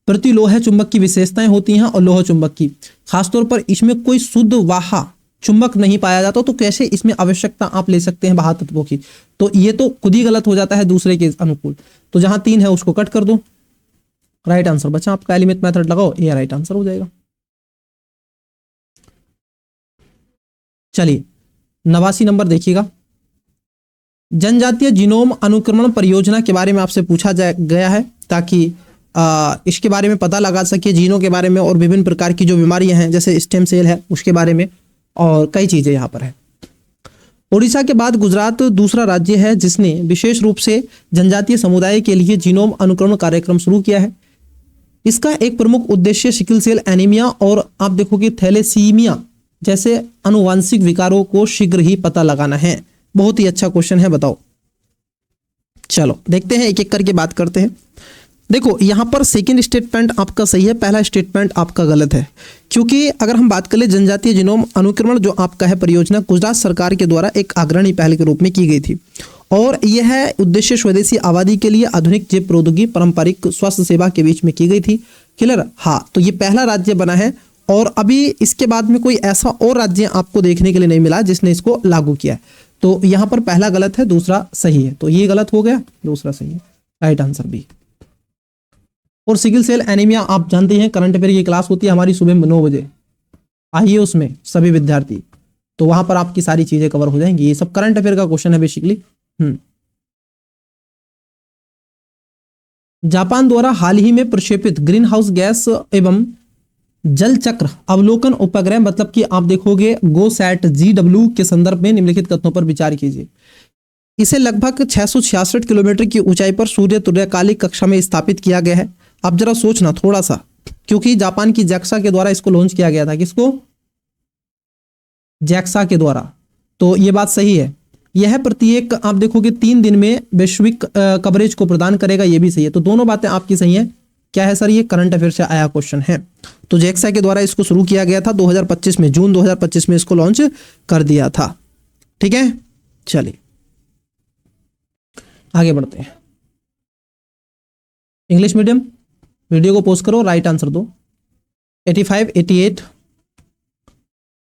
प्रति लोह चुंबक की विशेषताएं होती हैं और लोह चुंबक की, खासतौर पर इसमें कोई शुद्ध बाह्य चुंबक नहीं पाया जाता, तो कैसे इसमें आवश्यकता आप ले सकते हैं बाह्य तत्वों की? तो ये तो खुद ही गलत हो जाता है दूसरे के अनुकूल। तो जहां 3 है उसको कट कर दो, राइट आंसर बचा आपका। एलिमेंट मेथड लगाओ, ये राइट आंसर हो जाएगा। चलिए 89 नंबर देखिएगा, जनजातीय जीनोम अनुक्रमण परियोजना के बारे में आपसे पूछा गया है, ताकि इसके बारे में पता लगा सके जीनों के बारे में, और विभिन्न प्रकार की जो बीमारियां हैं जैसे स्टेम सेल है उसके बारे में, और कई चीजें यहाँ पर है। ओडिशा के बाद गुजरात दूसरा राज्य है जिसने विशेष रूप से जनजातीय समुदाय के लिए जीनोम अनुक्रमण कार्यक्रम शुरू किया है। इसका एक प्रमुख उद्देश्य सिकल सेल एनीमिया और आप देखोगे थैलेसीमिया जैसे आनुवांशिक विकारों को शीघ्र ही पता लगाना है। बहुत ही अच्छा क्वेश्चन है, बताओ। चलो देखते हैं, एक एक करके बात करते हैं। देखो यहाँ पर सेकंड स्टेटमेंट आपका सही है, पहला स्टेटमेंट आपका गलत है, क्योंकि अगर हम बात करें जनजातीय जीनोम अनुक्रमण जो आपका है परियोजना गुजरात सरकार के द्वारा एक अग्रणी पहल के रूप में की गई थी, और यह उद्देश्य स्वदेशी आबादी के लिए आधुनिक जैव प्रौद्योगिकी पारंपरिक स्वास्थ्य सेवा के बीच में की गई थी। क्लियर? हाँ, तो ये पहला राज्य बना है, और अभी इसके बाद में कोई ऐसा और राज्य आपको देखने के लिए नहीं मिला जिसने इसको लागू किया है। तो यहाँ पर पहला गलत है, दूसरा सही है, तो ये गलत हो गया, दूसरा सही है, राइट आंसर बी। और सिकल सेल एनीमिया आप जानते हैं करंट अफेयर की क्लास होती है हमारी सुबह 9 बजे, आइए उसमें सभी विद्यार्थी, तो वहां पर आपकी सारी चीजें कवर हो जाएंगी। ये सब करंट अफेयर का क्वेश्चन है बेसिकली। जापान द्वारा हाल ही में प्रक्षेपित ग्रीन हाउस गैस एवं जल चक्र अवलोकन उपग्रह, मतलब कि आप देखोगे GoSat GW के संदर्भ में निम्नलिखित कथनों पर विचार कीजिए। इसे लगभग 666 किलोमीटर की ऊंचाई पर सूर्य तुल्यकालिक कक्षा में स्थापित किया गया है। अब जरा सोचना थोड़ा सा, क्योंकि जापान की जैक्सा के द्वारा इसको लॉन्च किया गया था। किसको? जैक्सा के द्वारा। तो ये बात सही है। यह प्रत्येक आप देखोगे 3 दिन में वैश्विक कवरेज को प्रदान करेगा, ये भी सही है। तो दोनों बातें आपकी सही है। क्या है सर? ये करंट अफेयर से आया क्वेश्चन है। तो जैक्सा के द्वारा इसको शुरू किया गया था 2025 में, जून 2025 में इसको लॉन्च कर दिया था। ठीक है, चलिए आगे बढ़ते हैं। इंग्लिश मीडियम, वीडियो को पोस्ट करो, राइट आंसर दो। 85, 88,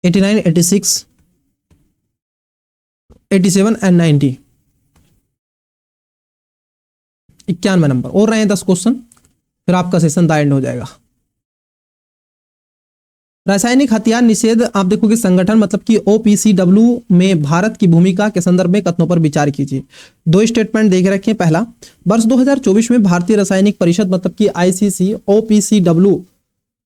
89, 86, 87 एंड 90, 91 नंबर और रहे हैं 10 क्वेश्चन, फिर आपका सेशन द एंड हो जाएगा। रासायनिक हथियार निषेध आप देखोगे संगठन, मतलब कि OPCW में भारत की भूमिका के संदर्भ में कथनों पर विचार कीजिए। 2 स्टेटमेंट देख रखे हैं। पहला, वर्ष 2024 में भारतीय रासायनिक परिषद मतलब कि ICC OPCW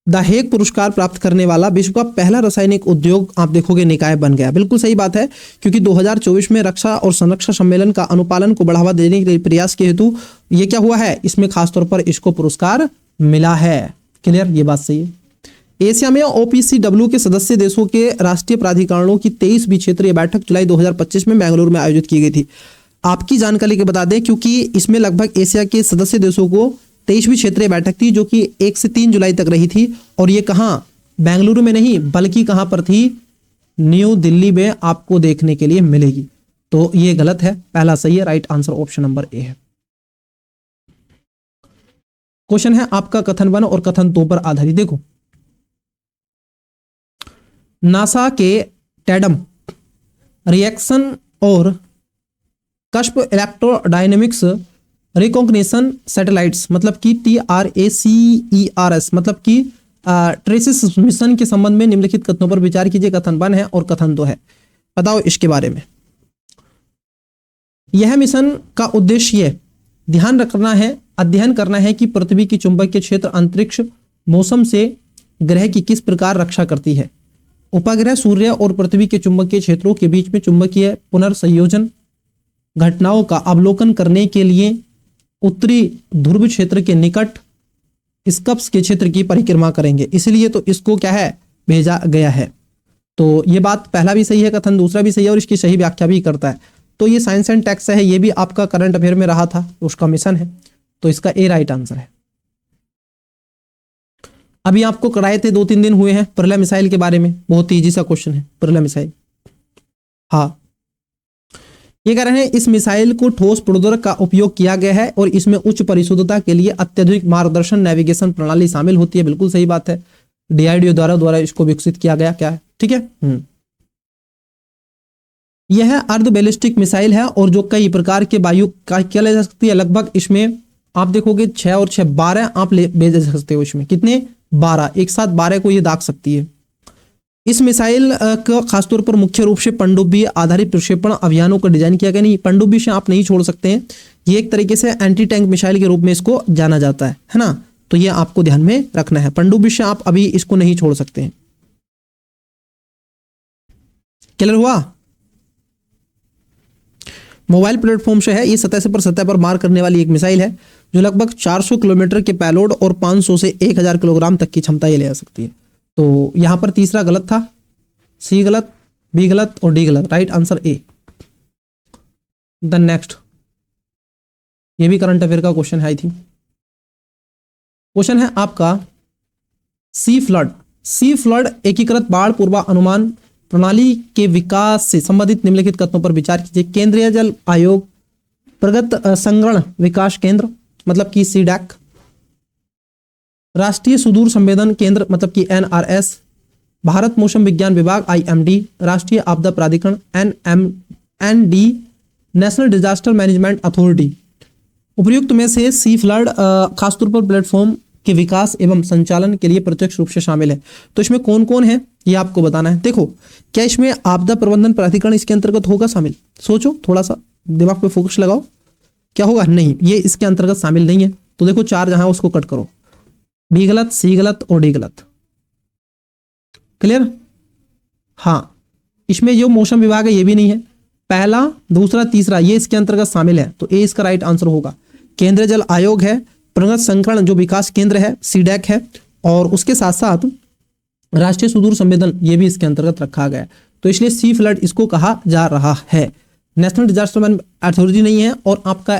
द हेग पुरस्कार प्राप्त करने वाला विश्व का पहला रासायनिक उद्योग आप देखोगे निकाय बन गया। बिल्कुल सही बात है, क्योंकि 2024 में रक्षा और संरक्षा सम्मेलन का अनुपालन को बढ़ावा देने के प्रयास के हेतु ये क्या हुआ है, इसमें खासतौर पर इसको पुरस्कार मिला है। क्लियर? ये बात सही है। एशिया में OPCW के सदस्य देशों के राष्ट्रीय प्राधिकरणों की 23वीं क्षेत्रीय बैठक जुलाई 2025 में बेंगलुरु में आयोजित की गई थी। आपकी जानकारी के बता दें, क्योंकि इसमें लगभग एशिया के सदस्य देशों को 23वीं क्षेत्रीय बैठक थी, जो कि 1 से 3 जुलाई तक रही थी। और ये कहाँ? बेंगलुरु में नहीं, बल्कि कहां पर थी? न्यू दिल्ली में आपको देखने के लिए मिलेगी। तो ये गलत है, पहला सही है, right answer option number A है। क्वेश्चन है आपका कथन 1 और कथन 2 पर आधारित। देखो, नासा के टैडम रिएक्शन और कस्प इलेक्ट्रोडायनेमिक्स रिकॉग्निशन सैटेलाइट्स मतलब कि TRACERS मतलब कि ट्रेसिस मिशन के संबंध में निम्नलिखित कथनों पर विचार कीजिए। कथन 1 है और कथन 2 है, बताओ इसके बारे में। यह मिशन का उद्देश्य ध्यान रखना है, अध्ययन करना है कि पृथ्वी की चुंबकीय क्षेत्र अंतरिक्ष मौसम से ग्रह की किस प्रकार रक्षा करती है। उपग्रह सूर्य और पृथ्वी के चुंबकीय क्षेत्रों के बीच में चुंबकीय पुनर्संयोजन घटनाओं का अवलोकन करने के लिए उत्तरी ध्रुव क्षेत्र के निकट स्कप्स के क्षेत्र की परिक्रमा करेंगे, इसलिए तो इसको क्या है, भेजा गया है। तो ये बात पहला भी सही है, कथन दूसरा भी सही है और इसकी सही व्याख्या भी करता है। तो ये साइंस एंड टेक्स है, ये भी आपका करंट अफेयर में रहा था, उसका मिशन है, तो इसका ए राइट आंसर है। अभी आपको कराए थे, 2-3 दिन हुए हैं प्रलय मिसाइल के बारे में, बहुत इजी सा क्वेश्चन है प्रलय मिसाइल। हाँ, ये कह रहे हैं इस मिसाइल को ठोस प्रदर्शक का उपयोग किया गया है और इसमें उच्च परिशुद्धता के लिए अत्यधिक मार्गदर्शन नेविगेशन प्रणाली शामिल होती है। बिल्कुल सही बात है, DRDO द्वारा इसको विकसित किया गया, क्या है, ठीक है। यह अर्ध बैलिस्टिक मिसाइल है और जो कई प्रकार के वायु का क्या ले जा सकती है। लगभग इसमें आप देखोगे 6 और 6 12 आप भेज सकते हो। इसमें कितने, 12, एक साथ 12 को ये दाग सकती है। इस मिसाइल का खासतौर पर मुख्य रूप से पनडुब्बी आधारित प्रक्षेपण अभियानों को डिजाइन किया गया। नहीं, पनडुब्बी से आप नहीं छोड़ सकते हैं, ये एक तरीके से एंटी टैंक मिसाइल के रूप में इसको जाना जाता है ना। तो ये आपको ध्यान में रखना है, पनडुब्बी से आप अभी इसको नहीं छोड़ सकते हैं। क्लियर हुआ। मोबाइल प्लेटफॉर्म से है, ये सतह पर मार करने वाली एक मिसाइल है जो लगभग 400 किलोमीटर के पेलोड और 500 से 1000 किलोग्राम तक की क्षमता ये ले आ सकती है। तो यहां पर तीसरा गलत था, सी गलत, बी गलत और डी गलत, right answer A. The next, ये भी करंट अफेयर का क्वेश्चन है आई थिंक। क्वेश्चन है आपका सी फ्लड एकीकृत बाढ़ पूर्वानुमान प्रणाली के विकास से संबंधित निम्नलिखित कथनों पर विचार कीजिए। केंद्रीय जल आयोग, प्रगत संगण विकास केंद्र मतलब कि सीडैक, राष्ट्रीय सुदूर संवेदन केंद्र मतलब कि NRS, भारत मौसम विज्ञान विभाग IMD, राष्ट्रीय आपदा प्राधिकरण ND, national disaster management authority. उपयुक्त में से सी फ्लड खासतौर पर प्लेटफॉर्म के विकास एवं संचालन के लिए प्रत्यक्ष रूप से शामिल है। तो इसमें कौन कौन है ये आपको बताना है। देखो, क्या इसमें आपदा प्रबंधन प्राधिकरण इसके अंतर्गत होगा शामिल? सोचो, थोड़ा सा दिमाग पे फोकस लगाओ, क्या होगा? नहीं, ये इसके अंतर्गत शामिल नहीं है। तो देखो 4 जहां उसको कट करो, बी गलत, सी गलत और डी गलत। क्लियर। हाँ, इसमें जो मौसम विभाग है ये भी नहीं है, पहला दूसरा तीसरा ये इसके अंतर्गत शामिल है, तो ए इसका राइट आंसर होगा। केंद्रीय जल आयोग है, प्रगत संकरण जो विकास केंद्र है सीडैक है, और उसके साथ साथ राष्ट्रीय सुदूर संवेदन ये भी इसके अंतर्गत रखा गया है। तो इसलिए सी फ्लड इसको कहा जा रहा है। नेशनल डिजास्टर मैनेजमेंट अथॉरिटी नहीं है और आपका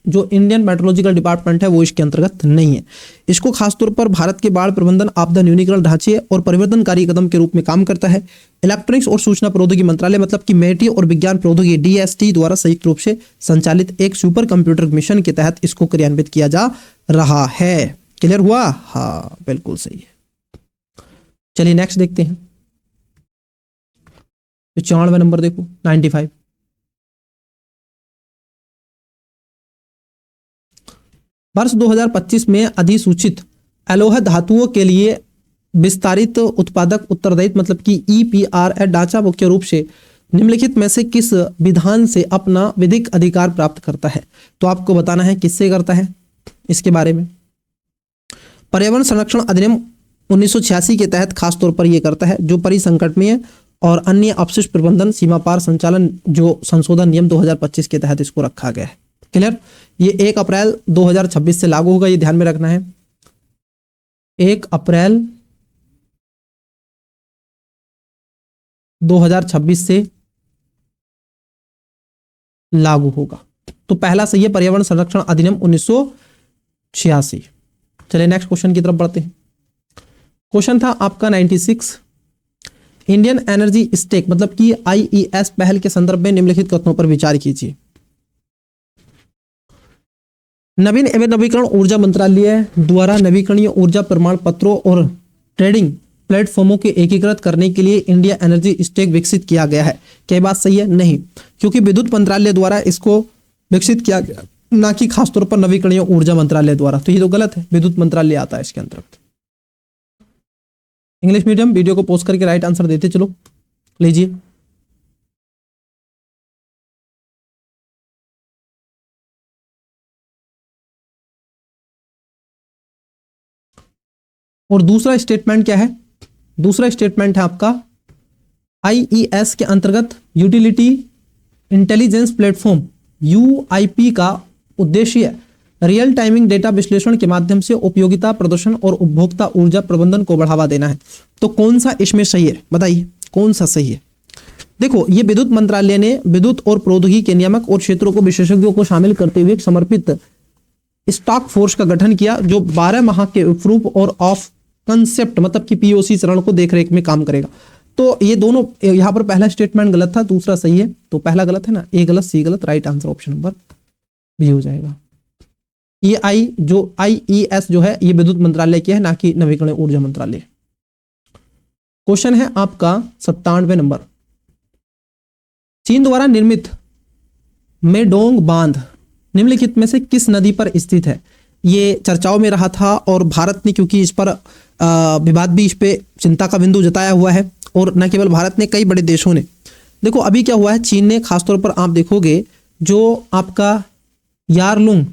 जो इंडियन मेट्रोलॉजिकल डिपार्टमेंट है वो इसके अंतर्गत नहीं है। इसको खासतौर पर भारत के बाढ़ प्रबंधन, आपदा न्यूनीकरण ढांचे और परिवर्तनकारी कदम के रूप में काम करता है। इलेक्ट्रॉनिक्स और सूचना प्रौद्योगिकी मंत्रालय मतलब कि मेटी और विज्ञान प्रौद्योगिकी DST द्वारा संयुक्त रूप से संचालित एक सुपर कंप्यूटर मिशन के तहत इसको क्रियान्वित किया जा रहा है। क्लियर हुआ? हाँ, बिल्कुल सही है। चलिए नेक्स्ट देखते हैं। 94 नंबर देखो, 95। वर्ष 2025 में अधिसूचित अलोह धातुओं के लिए विस्तारित उत्पादक उत्तरदायित्व मतलब कि EPR ढांचा मुख्य रूप से निम्नलिखित में से किस विधान से अपना विधिक अधिकार प्राप्त करता है? तो आपको बताना है किससे करता है इसके बारे में। पर्यावरण संरक्षण अधिनियम 1986 के तहत खासतौर पर यह करता है, जो परिसंकटनीय और अन्य अपशिष्ट प्रबंधन सीमा पार संचालन जो संशोधन नियम 2025 के तहत इसको रखा गया है। क्लियर। ये 1 अप्रैल 2026 से लागू होगा, ये ध्यान में रखना है। 1 अप्रैल 2026 से लागू होगा। तो पहला सही है, पर्यावरण संरक्षण अधिनियम 1986। चलिए नेक्स्ट क्वेश्चन की तरफ बढ़ते हैं। क्वेश्चन था आपका 96, इंडियन एनर्जी स्टेक मतलब कि IES पहल के संदर्भ में निम्नलिखित कथनों पर विचार कीजिए। नवीन एवं नवीकरण ऊर्जा मंत्रालय द्वारा नवीकरणीय ऊर्जा प्रमाण पत्रों और ट्रेडिंग प्लेटफॉर्मों के एकीकृत करने के लिए इंडिया एनर्जी स्टैक विकसित किया गया है। क्या ये बात सही है? नहीं, क्योंकि विद्युत मंत्रालय द्वारा इसको विकसित किया गया, ना कि खासतौर पर नवीकरणीय ऊर्जा मंत्रालय द्वारा। तो ये तो गलत है, विद्युत मंत्रालय आता है इसके अंतर्गत। इंग्लिश मीडियम, वीडियो को पॉज करके राइट आंसर देते चलो। लीजिए, और दूसरा स्टेटमेंट क्या है? दूसरा स्टेटमेंट है आपका आईईएस के अंतर्गत यूटिलिटी इंटेलिजेंस प्लेटफॉर्म यूआईपी का उद्देश्य रियल टाइमिंग डेटा विश्लेषण के माध्यम से उपयोगिता प्रदर्शन और उपभोक्ता ऊर्जा प्रबंधन को बढ़ावा देना है। तो कौन सा इसमें सही है? बताइए कौन सा सही है? देखो, ये विद्युत मंत्रालय ने विद्युत और प्रौद्योगिकी के नियामक और क्षेत्रों को विशेषज्ञों को शामिल करते हुए एक समर्पित स्टॉक फोर्स का गठन किया, जो 12 माह के प्रूफ और ऑफ कंसेप्ट मतलब कि पीओसी चरण को देखरेख में काम करेगा। तो ये दोनों, यहां पर पहला स्टेटमेंट गलत था, दूसरा सही है। तो पहला गलत है ना, ए गलत सी गलत, right answer option number B हो जाएगा। ये आईईएस जो है ये विद्युत मंत्रालय की है, ना कि नवीकरणीय ऊर्जा मंत्रालय। क्वेश्चन है आपका 97 नंबर। चीन द्वारा निर्मित मेडोंग बांध निम्नलिखित में से किस नदी पर स्थित है? ये चर्चाओं में रहा था और भारत ने, क्योंकि इस पर विवाद भी, इस पे चिंता का बिंदु जताया हुआ है, और न केवल भारत ने, कई बड़े देशों ने। देखो अभी क्या हुआ है, चीन ने खासतौर पर आप देखोगे जो आपका यारलुंग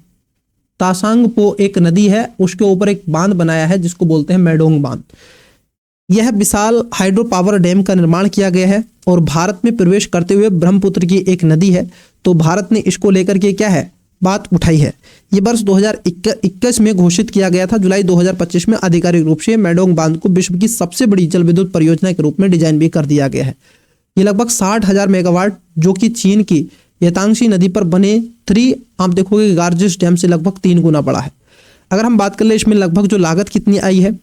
तासांगपो एक नदी है, उसके ऊपर एक बांध बनाया है जिसको बोलते हैं मेडोंग बांध। यह विशाल हाइड्रो पावर डैम का निर्माण किया गया है और भारत में प्रवेश करते हुए ब्रह्मपुत्र की एक नदी है। तो भारत ने इसको लेकर के क्या है, बात उठाई है। ये वर्ष 2021 में घोषित किया गया था। जुलाई 2025 में आधिकारिक रूप से मेडोंग बांध को विश्व की सबसे बड़ी जल विद्युत परियोजना के रूप में डिजाइन भी कर दिया गया है। ये लगभग 60,000 मेगावाट, जो कि चीन की येतांशी नदी पर बने 3 आप देखोगे गार्जियस डैम से लगभग 3 गुना बड़ा है। अगर हम बात कर ले इसमें लगभग जो लागत कितनी आई है,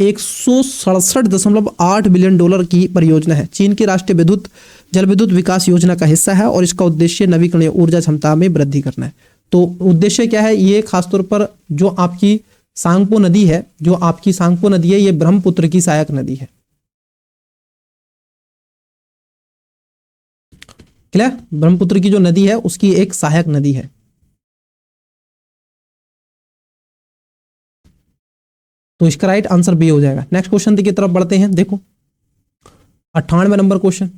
167.8 बिलियन डॉलर की परियोजना है। चीन की राष्ट्रीय विद्युत जल विद्युत विकास योजना का हिस्सा है और इसका उद्देश्य नवीकरणीय ऊर्जा क्षमता में वृद्धि करना है। तो उद्देश्य क्या है, ये खासतौर पर जो आपकी सांगपो नदी है, ये ब्रह्मपुत्र की सहायक नदी है। क्लियर? ब्रह्मपुत्र की जो नदी है उसकी एक सहायक नदी है। तो इसका राइट आंसर बी हो जाएगा। नेक्स्ट क्वेश्चन की तरफ बढ़ते हैं। देखो 98 नंबर क्वेश्चन।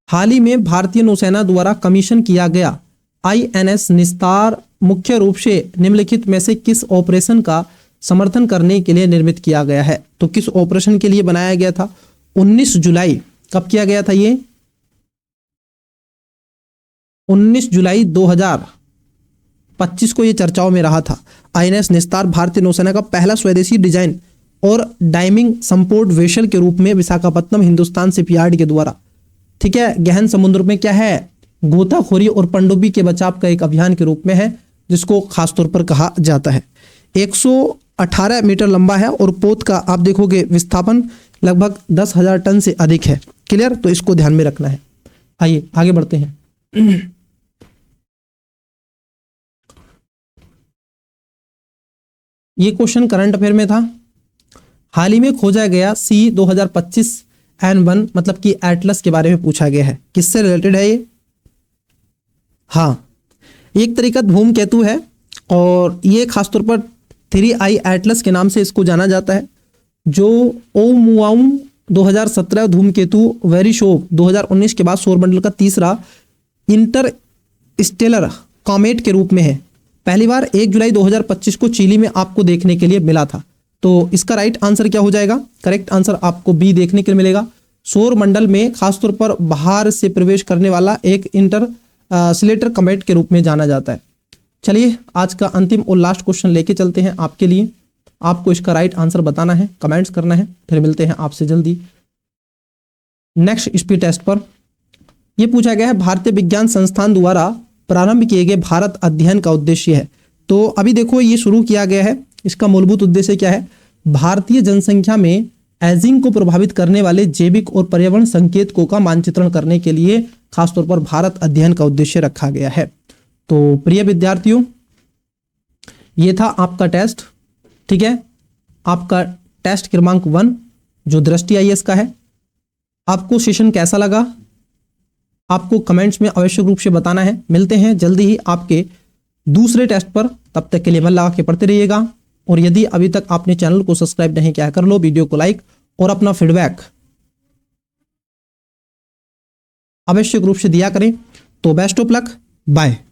हाल ही में भारतीय नौसेना द्वारा कमीशन किया गया आईएनएस निस्तार मुख्य रूप से निम्नलिखित में से किस ऑपरेशन का समर्थन करने के लिए निर्मित किया गया है? तो किस ऑपरेशन के लिए बनाया गया था? 19 जुलाई कब किया गया था? ये 19 जुलाई 2025 को ये चर्चाओं में रहा था। आईएनएस निस्तार भारतीय नौसेना का पहला स्वदेशी डिजाइन और डाइविंग सपोर्ट वेसल के रूप में विशाखापत्तनम हिंदुस्तान शिपयार्ड के द्वारा, ठीक है, गहन समुद्र में क्या है, गोताखोरी और पनडुब्बी के बचाव का एक अभियान के रूप में है, जिसको खासतौर पर कहा जाता है। 118 मीटर लंबा है और पोत का आप देखोगे विस्थापन लगभग 10,000 टन से अधिक है। क्लियर? तो इसको ध्यान में रखना है। आइए आगे बढ़ते हैं। ये क्वेश्चन करंट अफेयर में था। हाल ही में खोजा गया सी 2025 N1 मतलब कि एटलस के बारे में पूछा गया है। किससे रिलेटेड है ये? हाँ, एक तरीका धूमकेतु है और ये खासतौर पर 3I एटलस के नाम से इसको जाना जाता है, जो ओमुआउम 2017 धूमकेतु वेरिशोव 2019 के बाद सौरमंडल का तीसरा इंटर स्टेलर कॉमेट के रूप में है। पहली बार 1 जुलाई 2025 को चिली में आपको देखने के लिए मिला था। तो इसका राइट आंसर क्या हो जाएगा? करेक्ट आंसर आपको बी देखने के लिए मिलेगा। सौरमंडल में खासतौर पर बाहर से प्रवेश करने वाला एक इंटर स्लेटर कॉमेट के रूप में जाना जाता है। चलिए आज का अंतिम और लास्ट क्वेश्चन लेके चलते हैं आपके लिए। आपको इसका राइट आंसर बताना है, कमेंट्स करना है, फिर मिलते हैं आपसे जल्दी नेक्स्ट स्पीड टेस्ट पर। यह पूछा गया है भारतीय विज्ञान संस्थान द्वारा प्रारंभ किए गए भारत अध्ययन का उद्देश्य है। तो अभी देखो ये शुरू किया गया है, इसका मूलभूत उद्देश्य क्या है? भारतीय जनसंख्या में एजिंग को प्रभावित करने वाले जैविक और पर्यावरण संकेतकों का मानचित्रण करने के लिए खासतौर पर भारत अध्ययन का उद्देश्य रखा गया है। तो प्रिय विद्यार्थियों, ये था आपका टेस्ट, ठीक है, आपका टेस्ट क्रमांक 1 जो दृष्टि आईएएस का है। आपको सेशन कैसा लगा आपको कमेंट्स में आवश्यक रूप से बताना है। मिलते हैं जल्दी ही आपके दूसरे टेस्ट पर, तब तक के लिए मन लगा के पढ़ते रहिएगा। और यदि अभी तक आपने चैनल को सब्सक्राइब नहीं किया, कर लो, वीडियो को लाइक और अपना फीडबैक आवश्यक रूप से दिया करें। तो बेस्ट ऑफ लक, बाय।